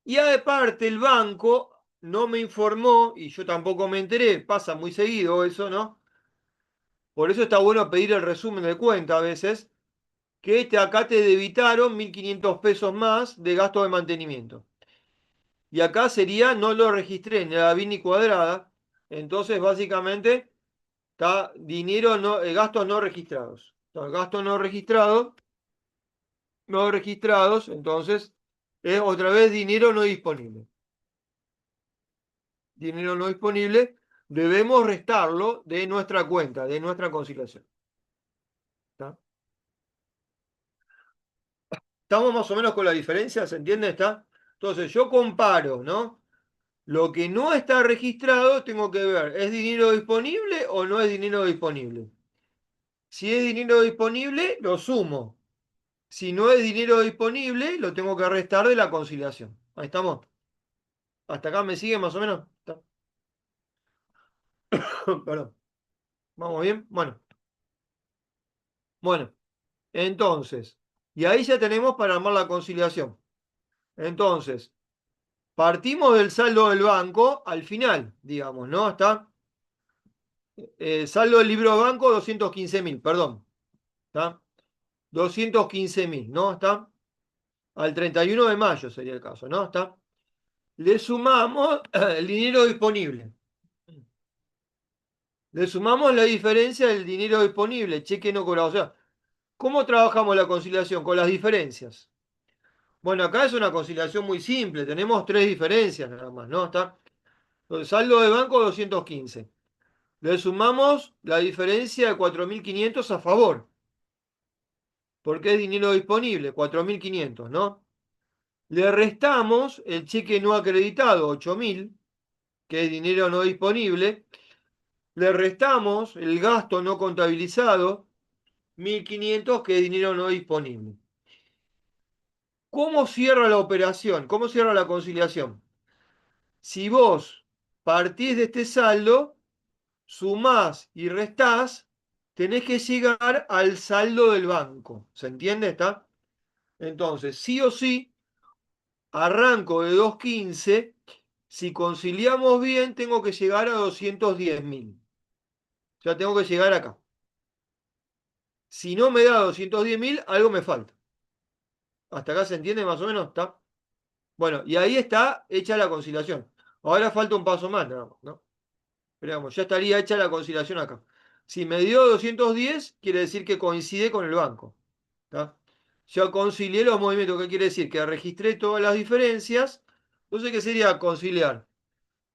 Y aparte el banco no me informó, y yo tampoco me enteré, pasa muy seguido eso, ¿no? Por eso está bueno pedir el resumen de cuenta a veces, que acá te debitaron 1.500 pesos más de gasto de mantenimiento. Y acá sería, no lo registré, ni la vi ni cuadrada. Entonces, básicamente, está dinero no, gastos no registrados. Gastos no registrados, entonces es otra vez dinero no disponible. Dinero no disponible, debemos restarlo de nuestra cuenta, de nuestra conciliación. ¿Está? ¿Estamos más o menos con la diferencia? ¿Se entiende? ¿Está? Entonces yo comparo, ¿no? Lo que no está registrado, tengo que ver, ¿es dinero disponible o no es dinero disponible? Si es dinero disponible, lo sumo. Si no es dinero disponible, lo tengo que restar de la conciliación. Ahí estamos. ¿Hasta acá me sigue más o menos? ¿Está? Perdón. ¿Vamos bien? Bueno, bueno. Entonces, y ahí ya tenemos para armar la conciliación. Entonces, partimos del saldo del banco al final, digamos, ¿no? Está saldo del libro de banco 215.000, perdón. ¿Está? 215.000, ¿no? ¿Está? Al 31 de mayo sería el caso, ¿no? ¿Está? Le sumamos el dinero disponible. Le sumamos la diferencia del dinero disponible, cheque no cobrado. O sea, ¿cómo trabajamos la conciliación? Con las diferencias. Bueno, acá es una conciliación muy simple. Tenemos tres diferencias nada más, ¿no? ¿Está? Entonces, saldo de banco 215. Le sumamos la diferencia de 4.500 a favor, porque es dinero disponible, 4.500, ¿no? Le restamos el cheque no acreditado, 8.000, que es dinero no disponible. Le restamos el gasto no contabilizado, 1.500, que es dinero no disponible. ¿Cómo cierra la operación? ¿Cómo cierra la conciliación? Si vos partís de este saldo, sumás y restás, tenés que llegar al saldo del banco. ¿Se entiende? ¿Está? Entonces, sí o sí, arranco de 215. Si conciliamos bien, tengo que llegar a 210.000. Ya tengo que llegar acá. Si no me da 210.000, algo me falta. ¿Hasta acá se entiende más o menos? ¿Está? Bueno, y ahí está hecha la conciliación. Ahora falta un paso más, nada más, ¿no? Pero digamos, ya estaría hecha la conciliación acá. Si me dio 210, quiere decir que coincide con el banco. ¿Está? Ya concilié los movimientos, ¿qué quiere decir? Que registré todas las diferencias. Entonces, ¿qué sería conciliar?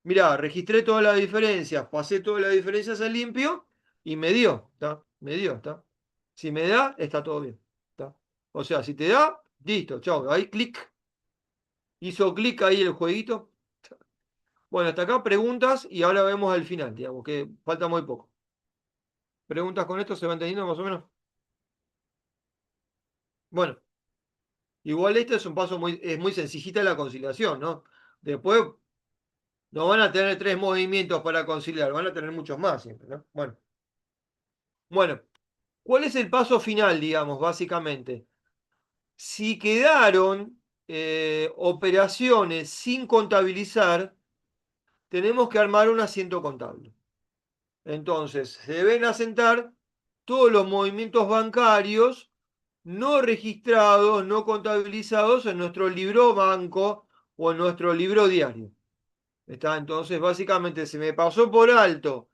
Mirá, registré todas las diferencias, pasé todas las diferencias al limpio y me dio, ¿está? Me dio, ¿está? Si me da, está todo bien, ¿está? O sea, si te da, listo, chao. Ahí clic, hizo clic ahí el jueguito. Bueno, hasta acá preguntas y ahora vemos el final, digamos, que falta muy poco. ¿Preguntas con esto? ¿Se va entendiendo más o menos? Bueno, igual este es un paso es muy sencillita la conciliación, ¿no? Después no van a tener tres movimientos para conciliar, van a tener muchos más siempre, ¿no? Bueno, ¿cuál es el paso final, digamos, básicamente? Si quedaron operaciones sin contabilizar, tenemos que armar un asiento contable. Entonces, se deben asentar todos los movimientos bancarios no registrados, no contabilizados en nuestro libro banco o en nuestro libro diario. ¿Está? Entonces, básicamente, se me pasó por alto.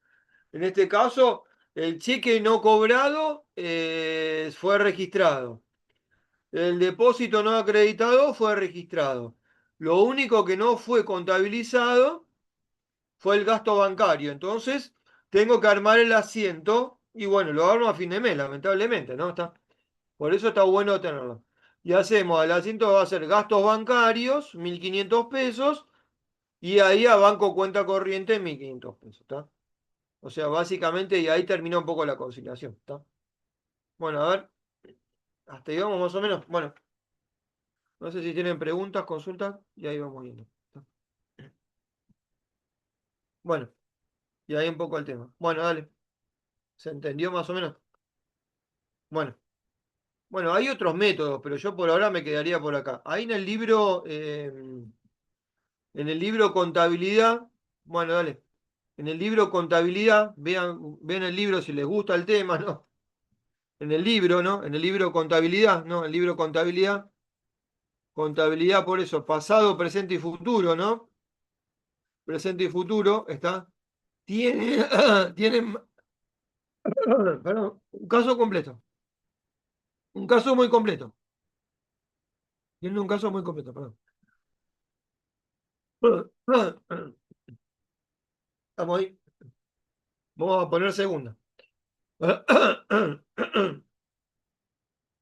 En este caso, el cheque no cobrado fue registrado. El depósito no acreditado fue registrado. Lo único que no fue contabilizado fue el gasto bancario. Entonces, tengo que armar el asiento y bueno, lo armo a fin de mes, lamentablemente, ¿no? Por eso está bueno tenerlo. Y hacemos, el asiento va a ser gastos bancarios, 1.500 pesos, y ahí a banco cuenta corriente, 1.500 pesos, ¿está? O sea, básicamente, y ahí terminó un poco la conciliación, ¿está? Bueno, a ver, hasta ahí vamos más o menos. Bueno, no sé si tienen preguntas, consultas, y ahí vamos viendo. ¿Está? Bueno, y ahí un poco el tema. Bueno, dale. ¿Se entendió más o menos? Bueno, bueno, hay otros métodos, pero yo por ahora me quedaría por acá. Ahí en el libro contabilidad, bueno, dale. En el libro contabilidad, vean el libro si les gusta el tema, ¿no? En el libro, ¿no? En el libro contabilidad, ¿no? El libro contabilidad, contabilidad por eso, pasado, presente y futuro, ¿no? Presente y futuro, está. Tiene, tienen, perdón, un caso completo. Un caso muy completo. Tiene un caso muy completo, perdón. Vamos ahí. Vamos a poner segunda.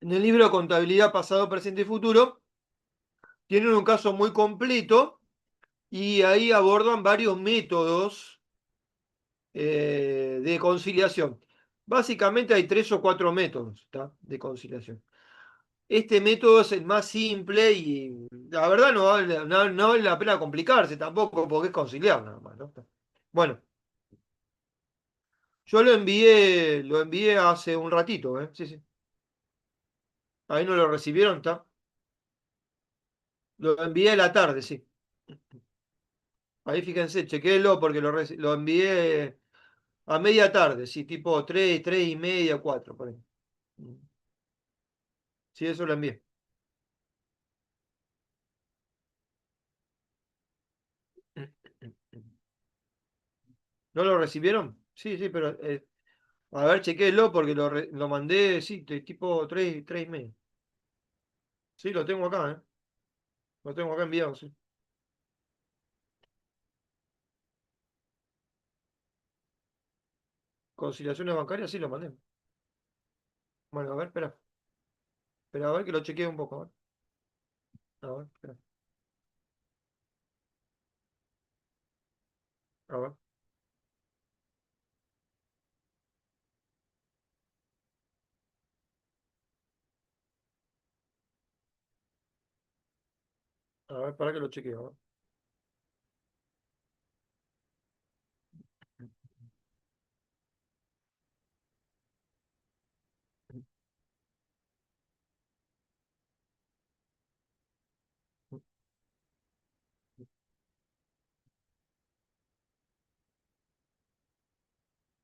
En el libro Contabilidad Pasado, Presente y Futuro, tienen un caso muy completo y ahí abordan varios métodos de conciliación. Básicamente hay tres o cuatro métodos, ¿tá? De conciliación. Este método es el más simple y la verdad no vale la pena complicarse tampoco porque es conciliar nada más, ¿no? Bueno, yo lo envié hace un ratito, ¿eh? Sí, sí. Ahí no lo recibieron, ¿está? Lo envié a la tarde, sí. Ahí fíjense, chequélo porque lo envié a media tarde, sí, tipo 3, 3:30, 4, por ahí. Sí, eso lo envié. ¿No lo recibieron? Sí, sí, pero a ver, chequéelo porque lo mandé, sí, tipo 3:30. Sí, lo tengo acá, ¿eh? Lo tengo acá enviado, sí. Conciliaciones bancarias, sí, lo mandé. Bueno, a ver, espera. Espera, a ver que lo chequee un poco. A ver, espera. A ver, a ver, para que lo chequee. A ver.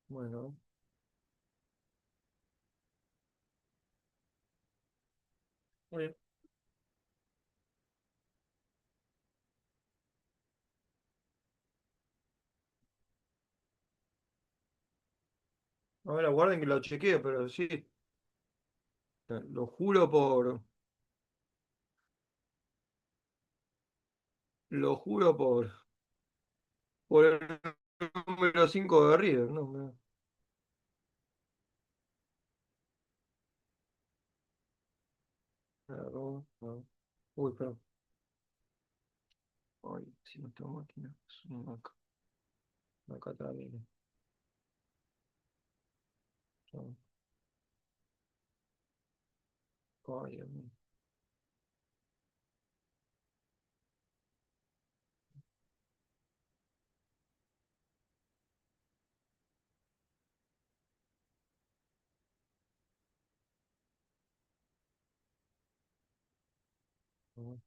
Bueno, muy bien. A ver, aguarden que lo chequeo, pero sí. Lo juro lo juro por el número 5 de River, ¿no? No, no. Uy, perdón. Ay, si no tengo máquina. Es una Maca también. No. Ay, Dios mío. No.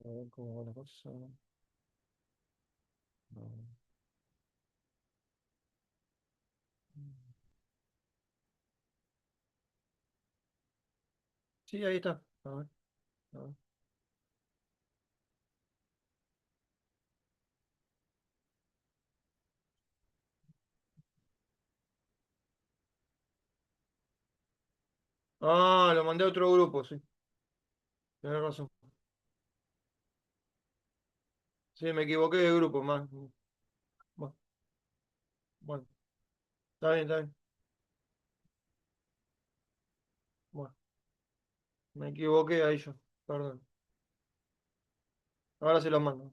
A ver cómo va la cosa. No. Sí, ahí está. A ver, a ver. Ah, lo mandé a otro grupo, sí. Tienes razón. Sí, me equivoqué de grupo, más. Bueno, bueno, está bien, está bien. Bueno, me equivoqué ahí yo. Perdón. Ahora se los mando.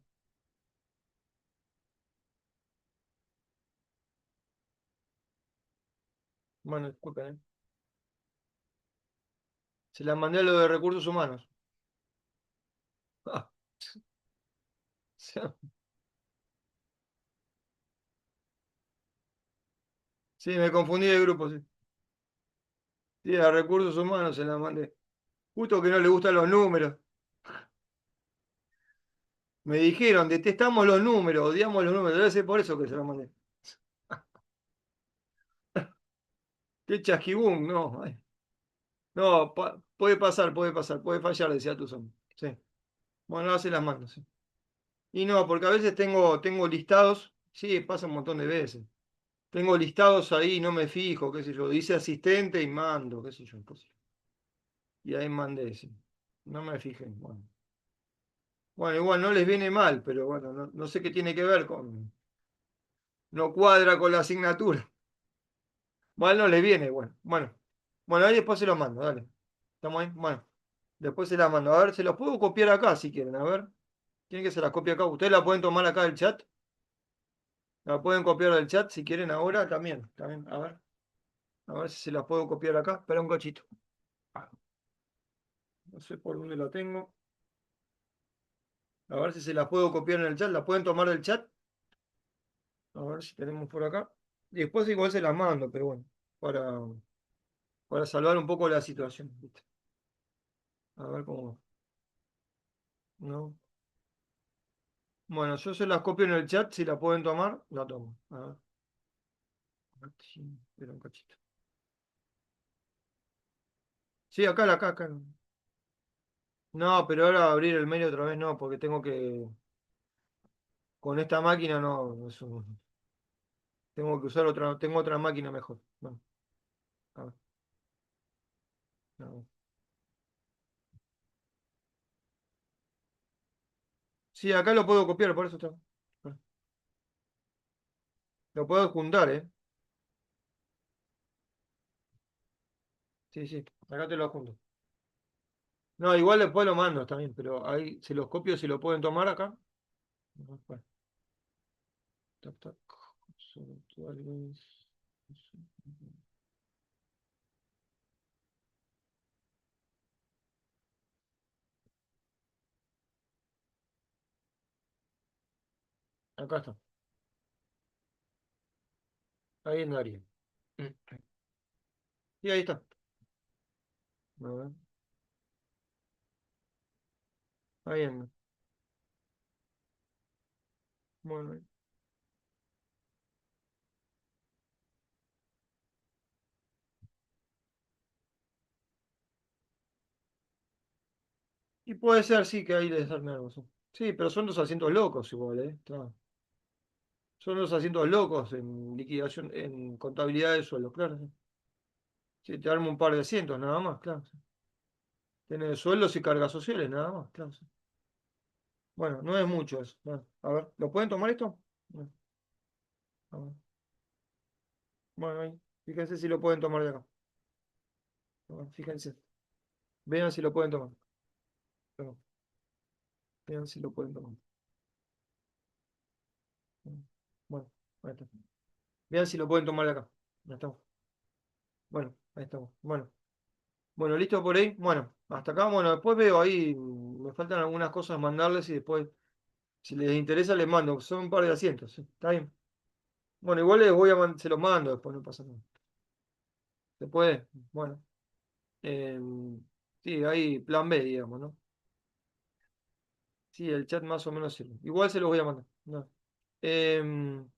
Bueno, disculpen, ¿eh? Se las mandé a lo de recursos humanos. Ah, sí, me confundí de grupo, sí. Sí, a recursos humanos se las mandé. Justo que no le gustan los números. Me dijeron, detestamos los números, odiamos los números. Debe ser por eso que se las mandé. Qué chasquibum, no. Ay. No, puede pasar, puede fallar, decía Tuzón. Sí. Bueno, ahora se las mando, sí. Y no, porque a veces tengo listados, sí, pasa un montón de veces. Tengo listados ahí, no me fijo, qué sé yo. Dice asistente y mando, qué sé yo. Y ahí mandé, sí. No me fijé. Bueno. Bueno, igual no les viene mal, pero bueno, no sé qué tiene que ver con. No cuadra con la asignatura. Bueno, no les viene, bueno. Bueno. Bueno, ahí después se lo mando, dale. ¿Estamos ahí? Bueno. Después se la mando. A ver, se los puedo copiar acá si quieren. A ver. ¿Quieren que se las copie acá? Ustedes la pueden tomar acá del chat. La pueden copiar del chat si quieren ahora también. También. A ver si se las puedo copiar acá. Espera un cachito. No sé por dónde la tengo. A ver si se las puedo copiar en el chat. ¿La pueden tomar del chat? A ver si tenemos por acá. Y después igual se las mando, pero bueno. Para, para salvar un poco la situación. ¿Viste? A ver cómo. ¿No? Bueno, yo se las copio en el chat. Si la pueden tomar, la tomo. A ver. Sí, espera un cachito. Sí, acá. No, pero ahora abrir el mail otra vez no, porque tengo que. Con esta máquina no. Tengo que usar otra. Tengo otra máquina mejor. Bueno, a ver, a ver. Sí, acá lo puedo copiar, por eso está. Lo puedo juntar, ¿eh? Sí, sí. Acá te lo junto. No, igual después lo mando también, pero ahí se los copio si lo pueden tomar acá. Bueno, tac, tac. Actuales. Acá está. Ahí andaría. Y ahí está. A ver, ahí anda. Bueno. Y puede ser, sí, que ahí les dan algo. Sí, sí, pero son dos asientos locos igual, ¿eh? Son dos asientos locos en liquidación, en contabilidad de sueldo, claro. Sí, sí, te armo un par de asientos, nada más, claro. Sí. Tiene sueldos y cargas sociales, nada más, claro. Sí. Bueno, no es mucho eso. Bueno, a ver, ¿lo pueden tomar esto? Bueno, a ver. Bueno, ahí. Fíjense si lo pueden tomar de acá. Bueno, fíjense. Vean si lo pueden tomar. Bueno, vean si lo pueden tomar. Bueno, ahí está. Vean si lo pueden tomar de acá. Ya estamos. Bueno, ahí estamos. Bueno, listo por ahí. Bueno, hasta acá. Bueno, después veo ahí. Me faltan algunas cosas mandarles y después, si les interesa, les mando. Son un par de asientos. ¿Sí? ¿Está bien? Bueno, igual les voy a se los mando después, no pasa nada. ¿Se puede? Bueno. eh, sí, ahí plan B, digamos, ¿no? Sí, el chat más o menos sirve. Igual se los voy a mandar. No. Em,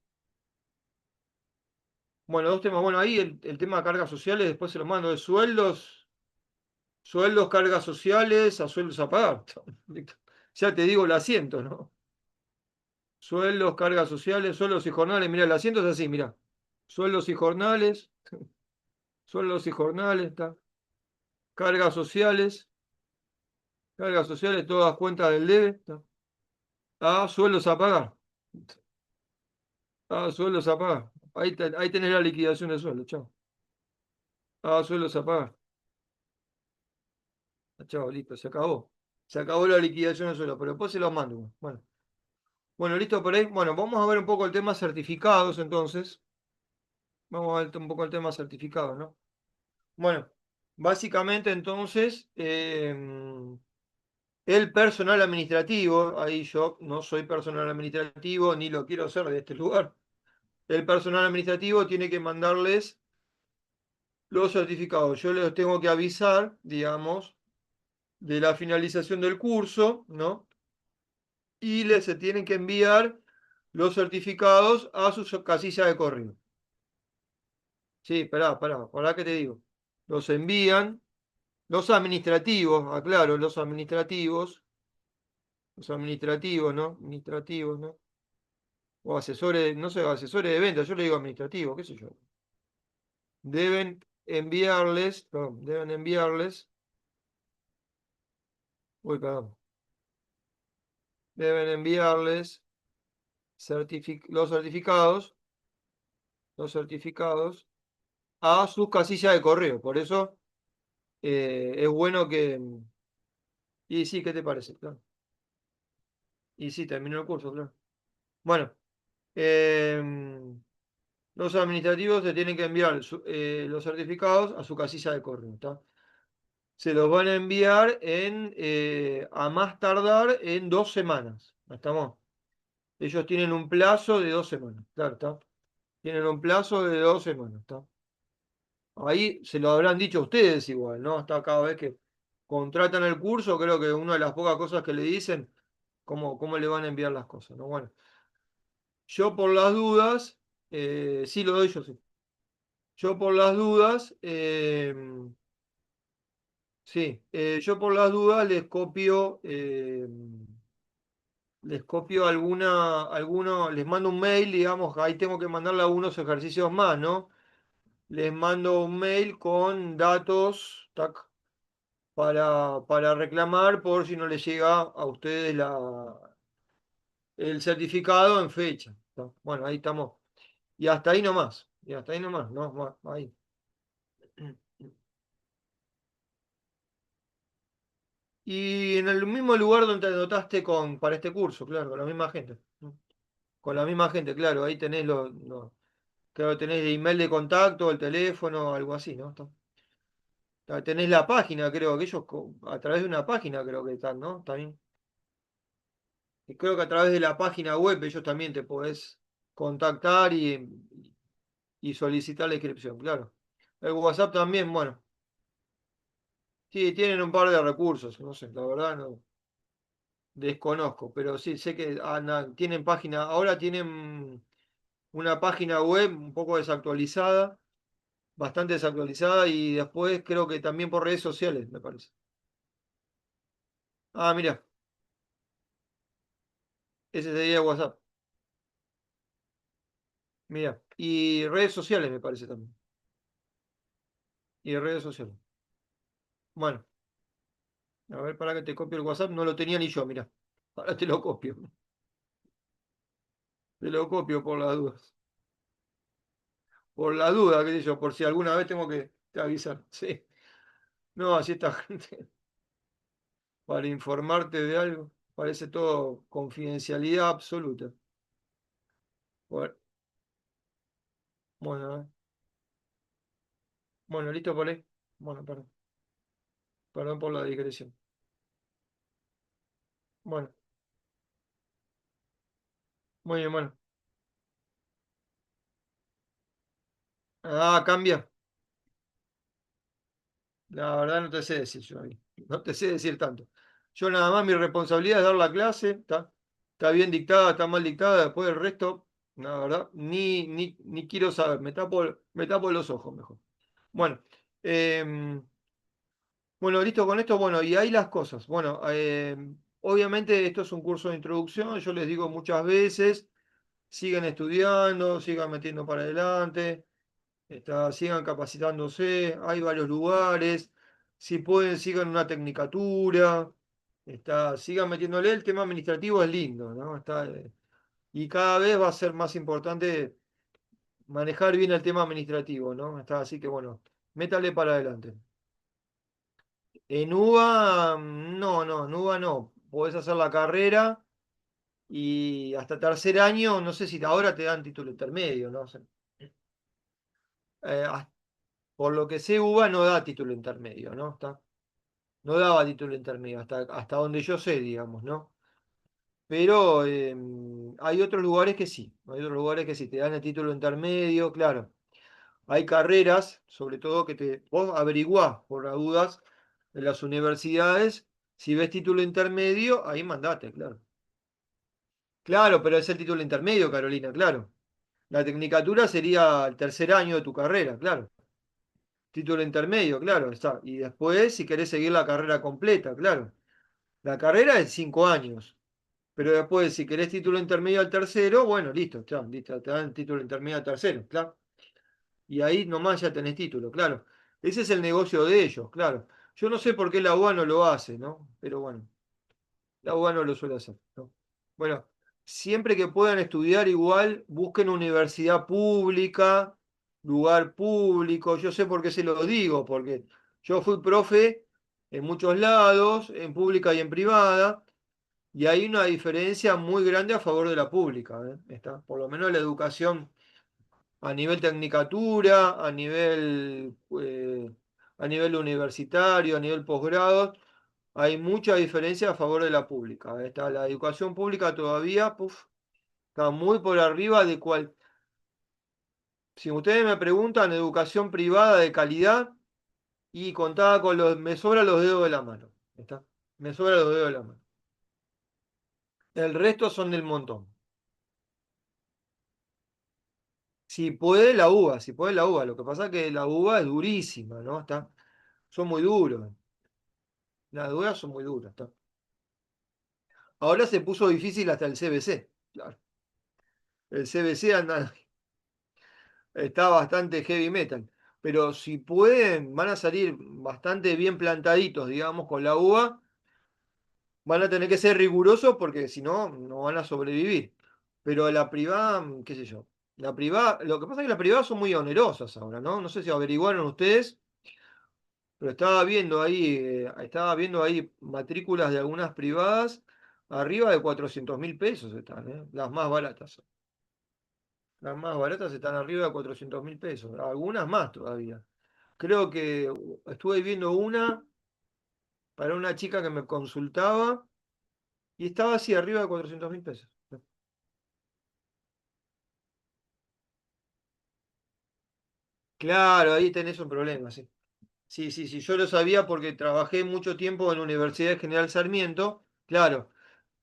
bueno, dos temas. Bueno, ahí el tema de cargas sociales, después se los mando de sueldos. Sueldos, cargas sociales, a sueldos a pagar. Ya te digo el asiento, ¿no? Sueldos, cargas sociales, sueldos y jornales. Mira, el asiento es así, mira. Sueldos y jornales, sueldos y jornales, está. Cargas sociales, todas cuentas del debe. Está. Ah, sueldos a pagar. Ah, sueldos a pagar. Ahí tenés la liquidación de sueldo, chao. Ah, sueldos a pagar. Chao, listo, se acabó. Se acabó la liquidación de sueldo, pero después se los mando. Bueno, listo por ahí. Bueno, vamos a ver un poco el tema certificados entonces. Vamos a ver un poco el tema certificados, ¿no? Bueno, básicamente entonces, el personal administrativo, ahí yo no soy personal administrativo ni lo quiero ser de este lugar. El personal administrativo tiene que mandarles los certificados. Yo les tengo que avisar, digamos, de la finalización del curso, ¿no? Y les se tienen que enviar los certificados a su casilla de correo. Sí, pará que te digo. Los envían, los administrativos, aclaro, los administrativos, ¿no? Administrativos, ¿no? O asesores, no sé, asesores de venta, yo le digo administrativo, qué sé yo. Deben enviarles, uy, perdón, deben enviarles los certificados a sus casillas de correo. Por eso es bueno Y sí, ¿qué te parece? Claro. Y sí, terminó el curso, claro. Bueno, em, los administrativos te tienen que enviar los certificados a su casilla de correo, ¿está? Se los van a enviar a más tardar en 2 semanas. ¿Estamos? Ellos tienen un plazo de 2 semanas, claro, ¿está? Tienen un plazo de 2 semanas, ¿está? Ahí se lo habrán dicho a ustedes igual, ¿no? Hasta cada vez que contratan el curso, creo que una de las pocas cosas que le dicen, cómo le van a enviar las cosas, ¿no? Bueno, yo por las dudas, sí lo doy yo, sí. Yo por las dudas, sí, yo por las dudas les copio les mando un mail, digamos, ahí tengo que mandarle algunos ejercicios más, ¿no? Les mando un mail con datos, tac, para reclamar por si no les llega a ustedes el certificado en fecha. ¿No? Bueno, ahí estamos. Y hasta ahí nomás. Y hasta ahí nomás, no más, ahí. Y en el mismo lugar donde te anotaste para este curso, claro, con la misma gente. ¿No? Con la misma gente, claro, ahí tenés claro, tenés el email de contacto, el teléfono, algo así, ¿no? Tenés la página, creo que ellos a través de una página creo que están, ¿no? También. Y creo que a través de la página web ellos también te podés contactar y solicitar la inscripción, claro. El WhatsApp también, bueno, sí, tienen un par de recursos, no sé, la verdad no desconozco, pero sí, sé que tienen página, ahora tienen una página web un poco desactualizada, bastante desactualizada, y después creo que también por redes sociales, me parece. Ah, mira, ese sería WhatsApp, mira, y redes sociales me parece también, y redes sociales. Bueno. A ver, para que te copio el WhatsApp, no lo tenía ni yo, mira. Ahora te lo copio. Te lo copio por las dudas. Por la duda, qué sé yo, por si alguna vez tengo que te avisar. Sí. No, así esta gente, para informarte de algo, parece todo confidencialidad absoluta. Bueno, bueno, bueno, listo por ahí. Bueno, perdón por la digresión. Bueno, muy bien, bueno. Ah, cambia. La verdad no te sé decir yo ahí. No te sé decir tanto. Yo nada más mi responsabilidad es dar la clase, está bien dictada, está mal dictada, después el resto, la verdad, ni quiero saber, me tapo los ojos mejor. Bueno, em, bueno, listo con esto, bueno, y ahí las cosas. Bueno, obviamente esto es un curso de introducción, yo les digo muchas veces, sigan estudiando, sigan metiendo para adelante. Sigan capacitándose, hay varios lugares, si pueden, sigan una tecnicatura, sigan metiéndole, el tema administrativo es lindo, ¿no? Y cada vez va a ser más importante manejar bien el tema administrativo, ¿no? Así que bueno, métale para adelante. En UBA, no, no, en UBA no, podés hacer la carrera y hasta tercer año, no sé si ahora te dan título intermedio, ¿no? Eh, por lo que sé, UBA no da título intermedio, ¿no? No daba título intermedio, hasta donde yo sé, digamos, ¿no? Pero hay otros lugares que sí, hay otros lugares que sí, te dan el título intermedio, claro. Hay carreras, sobre todo, vos averiguás por las dudas de las universidades, si ves título intermedio, ahí mandate, claro. Claro, pero es el título intermedio, Carolina, claro. La tecnicatura sería el tercer año de tu carrera, claro. Título intermedio, claro, está. Y después, si querés seguir la carrera completa, claro. La carrera es 5 años, pero después, si querés título intermedio al tercero, bueno, listo, ya, listo, te dan el título intermedio al tercero, claro. Y ahí nomás ya tenés título, claro. Ese es el negocio de ellos, claro. Yo no sé por qué la UBA no lo hace, ¿no? Pero bueno, la UBA no lo suele hacer, ¿no? Bueno, siempre que puedan estudiar igual, busquen universidad pública, lugar público. Yo sé por qué se lo digo, porque yo fui profe en muchos lados, en pública y en privada, y hay una diferencia muy grande a favor de la pública, ¿eh? Está, por lo menos la educación a nivel tecnicatura, a nivel universitario, a nivel posgrado, hay mucha diferencia a favor de la pública. Está, la educación pública todavía, puf, está muy por arriba de cual. Si ustedes me preguntan, educación privada de calidad y contada con los, me sobran los dedos de la mano. ¿Está? Me sobran los dedos de la mano. El resto son del montón. Si puede la uva, si puede la uva. Lo que pasa es que la uva es durísima, ¿no? Está, son muy duros. Las dudas son muy duras. ¿Está? Ahora se puso difícil hasta el CBC. Claro. El CBC anda, está bastante heavy metal. Pero si pueden, van a salir bastante bien plantaditos, digamos, con la uva. Van a tener que ser rigurosos porque si no, no van a sobrevivir. Pero la privada, qué sé yo. La privada, lo que pasa es que las privadas son muy onerosas ahora, ¿no? No sé si averiguaron ustedes, pero estaba viendo ahí matrículas de algunas privadas, arriba de 400.000 pesos están, ¿eh? Las más baratas. Las más baratas están arriba de 400.000 pesos. Algunas más todavía. Creo que estuve viendo una para una chica que me consultaba y estaba así arriba de 400.000 pesos. Claro, ahí tenés un problema, sí. Sí, sí, sí, yo lo sabía porque trabajé mucho tiempo en la Universidad de General Sarmiento, claro,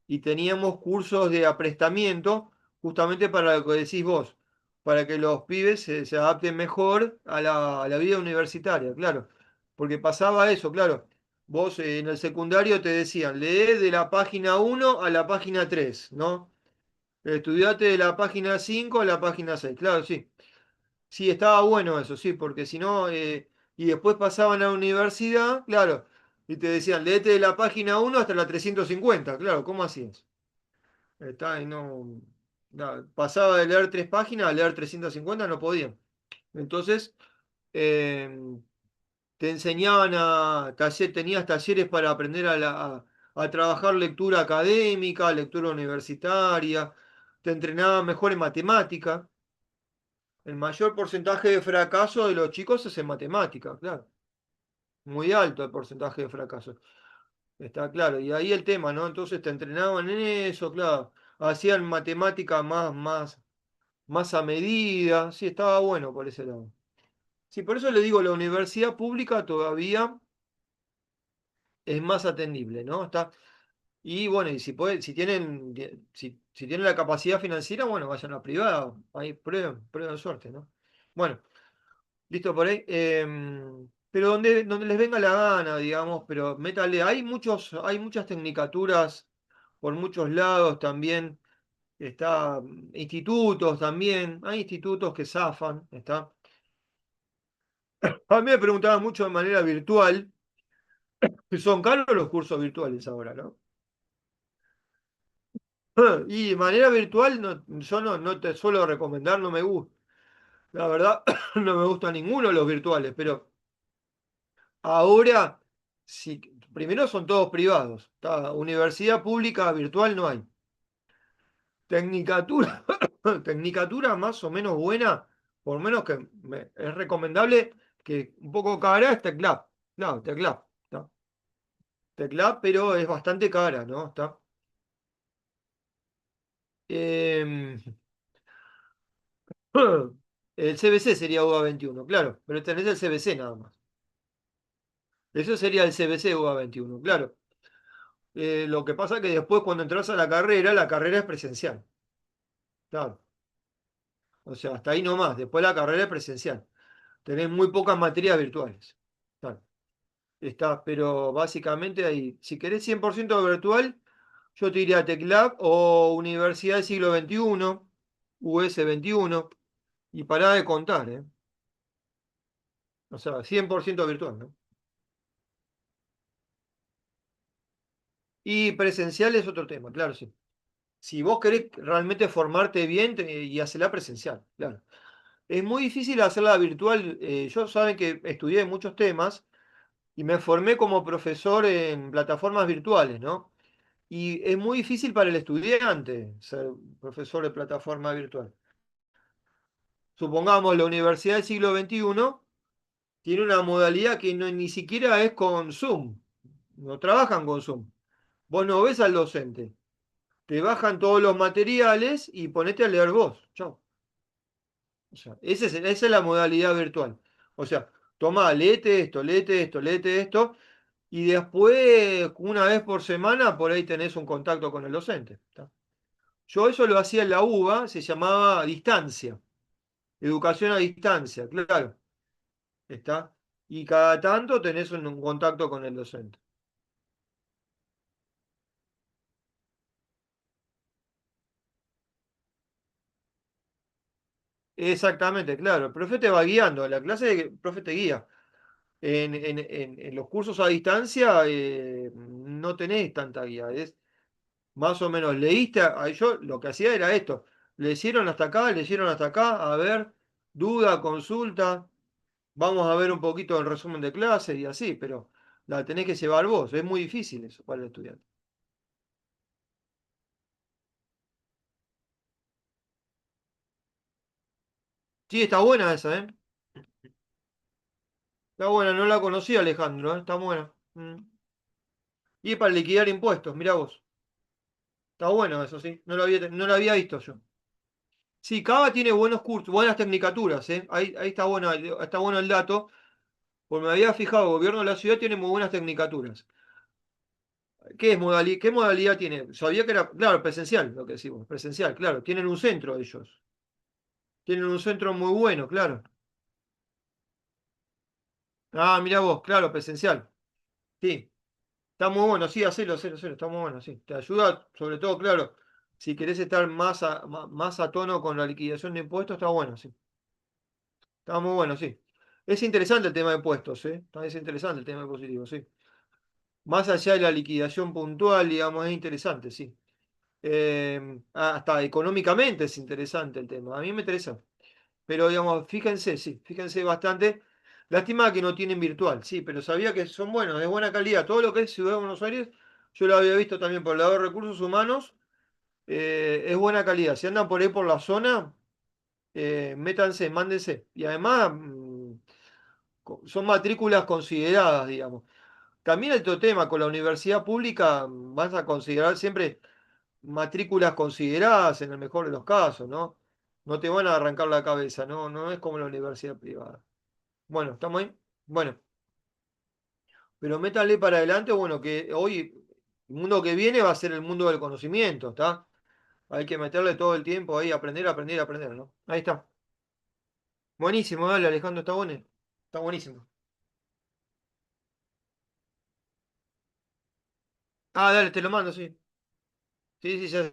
y teníamos cursos de aprestamiento justamente para lo que decís vos, para que los pibes se adapten mejor a la vida universitaria, claro, porque pasaba eso, claro. Vos en el secundario te decían, lee de la página 1 a la página 3, ¿no? Estudiate de la página 5 a la página 6, claro, sí. Sí, estaba bueno eso, sí, porque si no, y después pasaban a la universidad, claro, y te decían, léete de la página 1 hasta la 350, claro, ¿cómo hacías? Está, y no, pasaba de leer 3 páginas a leer 350, no podían. Entonces, eh, te enseñaban tenías talleres para aprender a trabajar lectura académica, lectura universitaria, te entrenaban mejor en matemática. El mayor porcentaje de fracaso de los chicos es en matemáticas, claro. Muy alto el porcentaje de fracaso. Está claro. Y ahí el tema, ¿no? Entonces te entrenaban en eso, claro. Hacían matemática más a medida. Sí, estaba bueno por ese lado. Sí, por eso le digo, la universidad pública todavía es más atendible, ¿no? Está, y bueno, y si tienen la capacidad financiera, bueno, vayan a privada. Ahí prueben suerte, ¿no? Bueno. Listo por ahí. Pero donde les venga la gana, digamos, pero métale. Hay muchas tecnicaturas por muchos lados también. Está institutos también. Hay institutos que zafan. Está. A mí me preguntaban mucho de manera virtual. Que son caros los cursos virtuales ahora, ¿no? Y de manera virtual yo no te suelo recomendar, no me gusta. La verdad, no me gusta ninguno de los virtuales, pero ahora, sí, primero son todos privados. Universidad pública virtual no hay. Tecnicatura, tecnicatura más o menos buena, por lo menos que es recomendable, que un poco cara es Teclab. No, Teclab. ¿Está? Teclab, pero es bastante cara, ¿no? ¿Está? Em, el CBC sería UA 21, claro, pero tenés el CBC nada más. Eso sería el CBC UA 21, claro. Lo que pasa es que después cuando entras a la carrera es presencial. Claro. O sea, hasta ahí nomás. Después la carrera es presencial. Tenés muy pocas materias virtuales. Claro. Está, pero básicamente ahí, si querés 100% virtual, yo te diría a TecLab o Universidad del Siglo XXI, US 21, y pará de contar, ¿eh? O sea, 100% virtual, ¿no? Y presencial es otro tema, claro, sí. Si vos querés realmente formarte bien y hacerla presencial, claro. Es muy difícil hacerla virtual. Yo saben que estudié muchos temas. y me formé como profesor en plataformas virtuales, ¿no? Y es muy difícil para el estudiante ser profesor de plataforma virtual. Supongamos la Universidad del siglo XXI tiene una modalidad que ni siquiera es con Zoom. No trabajan con Zoom. Vos no ves al docente. Te bajan todos los materiales y ponete a leer vos. Chau. O sea, esa es la modalidad virtual. O sea, tomá, léete esto, léete esto, léete esto, y después, una vez por semana, por ahí tenés un contacto con el docente. ¿Está? Yo eso lo hacía en la UBA, se llamaba distancia, educación a distancia, claro. ¿Está? Y cada tanto tenés un contacto con el docente. Exactamente, claro. El profe te va guiando, la clase el profe te guía. En los cursos a distancia no tenés tanta guía. Es más o menos, leíste, yo lo que hacía era esto. Le hicieron hasta acá, a ver, duda, consulta, vamos a ver un poquito el resumen de clase y así, pero la tenés que llevar vos. Es muy difícil eso para el estudiante. Sí, está buena esa, ¿eh? Está buena, no la conocía Alejandro, ¿eh? Está buena. Y es para liquidar impuestos, mirá vos. Está bueno eso, sí. No lo había visto yo. Sí, Cava tiene buenos cursos, buenas tecnicaturas, ¿eh? Ahí está bueno el dato, porque me había fijado, el gobierno de la ciudad tiene muy buenas tecnicaturas. ¿Qué modalidad tiene? Sabía que era, claro, presencial, lo que decimos, presencial, claro. Tienen un centro ellos. Tienen un centro muy bueno, claro. Ah, mirá vos, claro, presencial. Sí, está muy bueno, sí, hacelo, está muy bueno, sí. Te ayuda, sobre todo, claro, si querés estar más a tono con la liquidación de impuestos, está bueno, sí. Está muy bueno, sí. Es interesante el tema de impuestos, ¿eh? Es interesante el tema de positivos, sí. Más allá de la liquidación puntual, digamos, es interesante, sí. Hasta económicamente es interesante el tema. A mí me interesa. Pero, digamos, fíjense, sí, fíjense bastante. Lástima que no tienen virtual, sí, pero sabía que son buenos, de buena calidad. Todo lo que es Ciudad de Buenos Aires, yo lo había visto también por el lado de recursos humanos, es buena calidad. Si andan por ahí por la zona, métanse, mándense. Y además, son matrículas consideradas, digamos. También el otro tema, con la universidad pública vas a considerar siempre matrículas consideradas en el mejor de los casos, ¿no? No te van a arrancar la cabeza, ¿no? No es como la universidad privada. Bueno, ¿estamos ahí? Bueno, pero métanle para adelante, bueno, que hoy el mundo que viene va a ser el mundo del conocimiento, ¿está? Hay que meterle todo el tiempo ahí, aprender, aprender, aprender, ¿no? Ahí está. Buenísimo, dale, Alejandro, está bueno. Está buenísimo. Ah, dale, te lo mando, sí. Sí, sí, ya,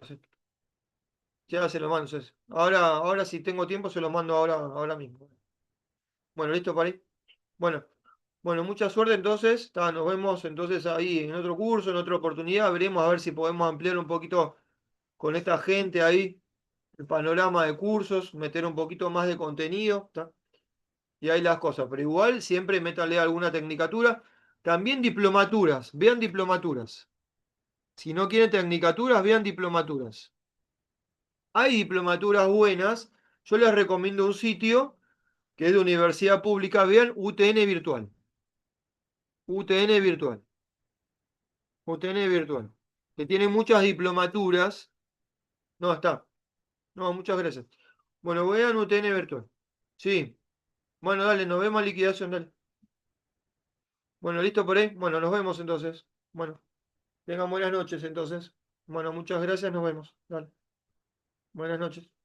ya se lo mando. Ahora si tengo tiempo se lo mando ahora mismo. Bueno, listo para ahí. Bueno, bueno, mucha suerte entonces. Nos vemos entonces ahí en otro curso, en otra oportunidad. Veremos a ver si podemos ampliar un poquito con esta gente ahí el panorama de cursos, meter un poquito más de contenido, ¿tá? Y ahí las cosas. Pero igual siempre métale alguna tecnicatura. También diplomaturas, vean diplomaturas. Si no quieren tecnicaturas, vean diplomaturas. Hay diplomaturas buenas. Yo les recomiendo un sitio que es de universidad pública. Vean UTN Virtual. UTN Virtual. UTN Virtual. Que tiene muchas diplomaturas. No, está. No, muchas gracias. Bueno, vean UTN Virtual. Sí. Bueno, dale, nos vemos en liquidación, dale. Bueno, listo por ahí. Bueno, nos vemos entonces. Bueno, tengan buenas noches entonces. Bueno, muchas gracias, nos vemos. Dale. Buenas noches.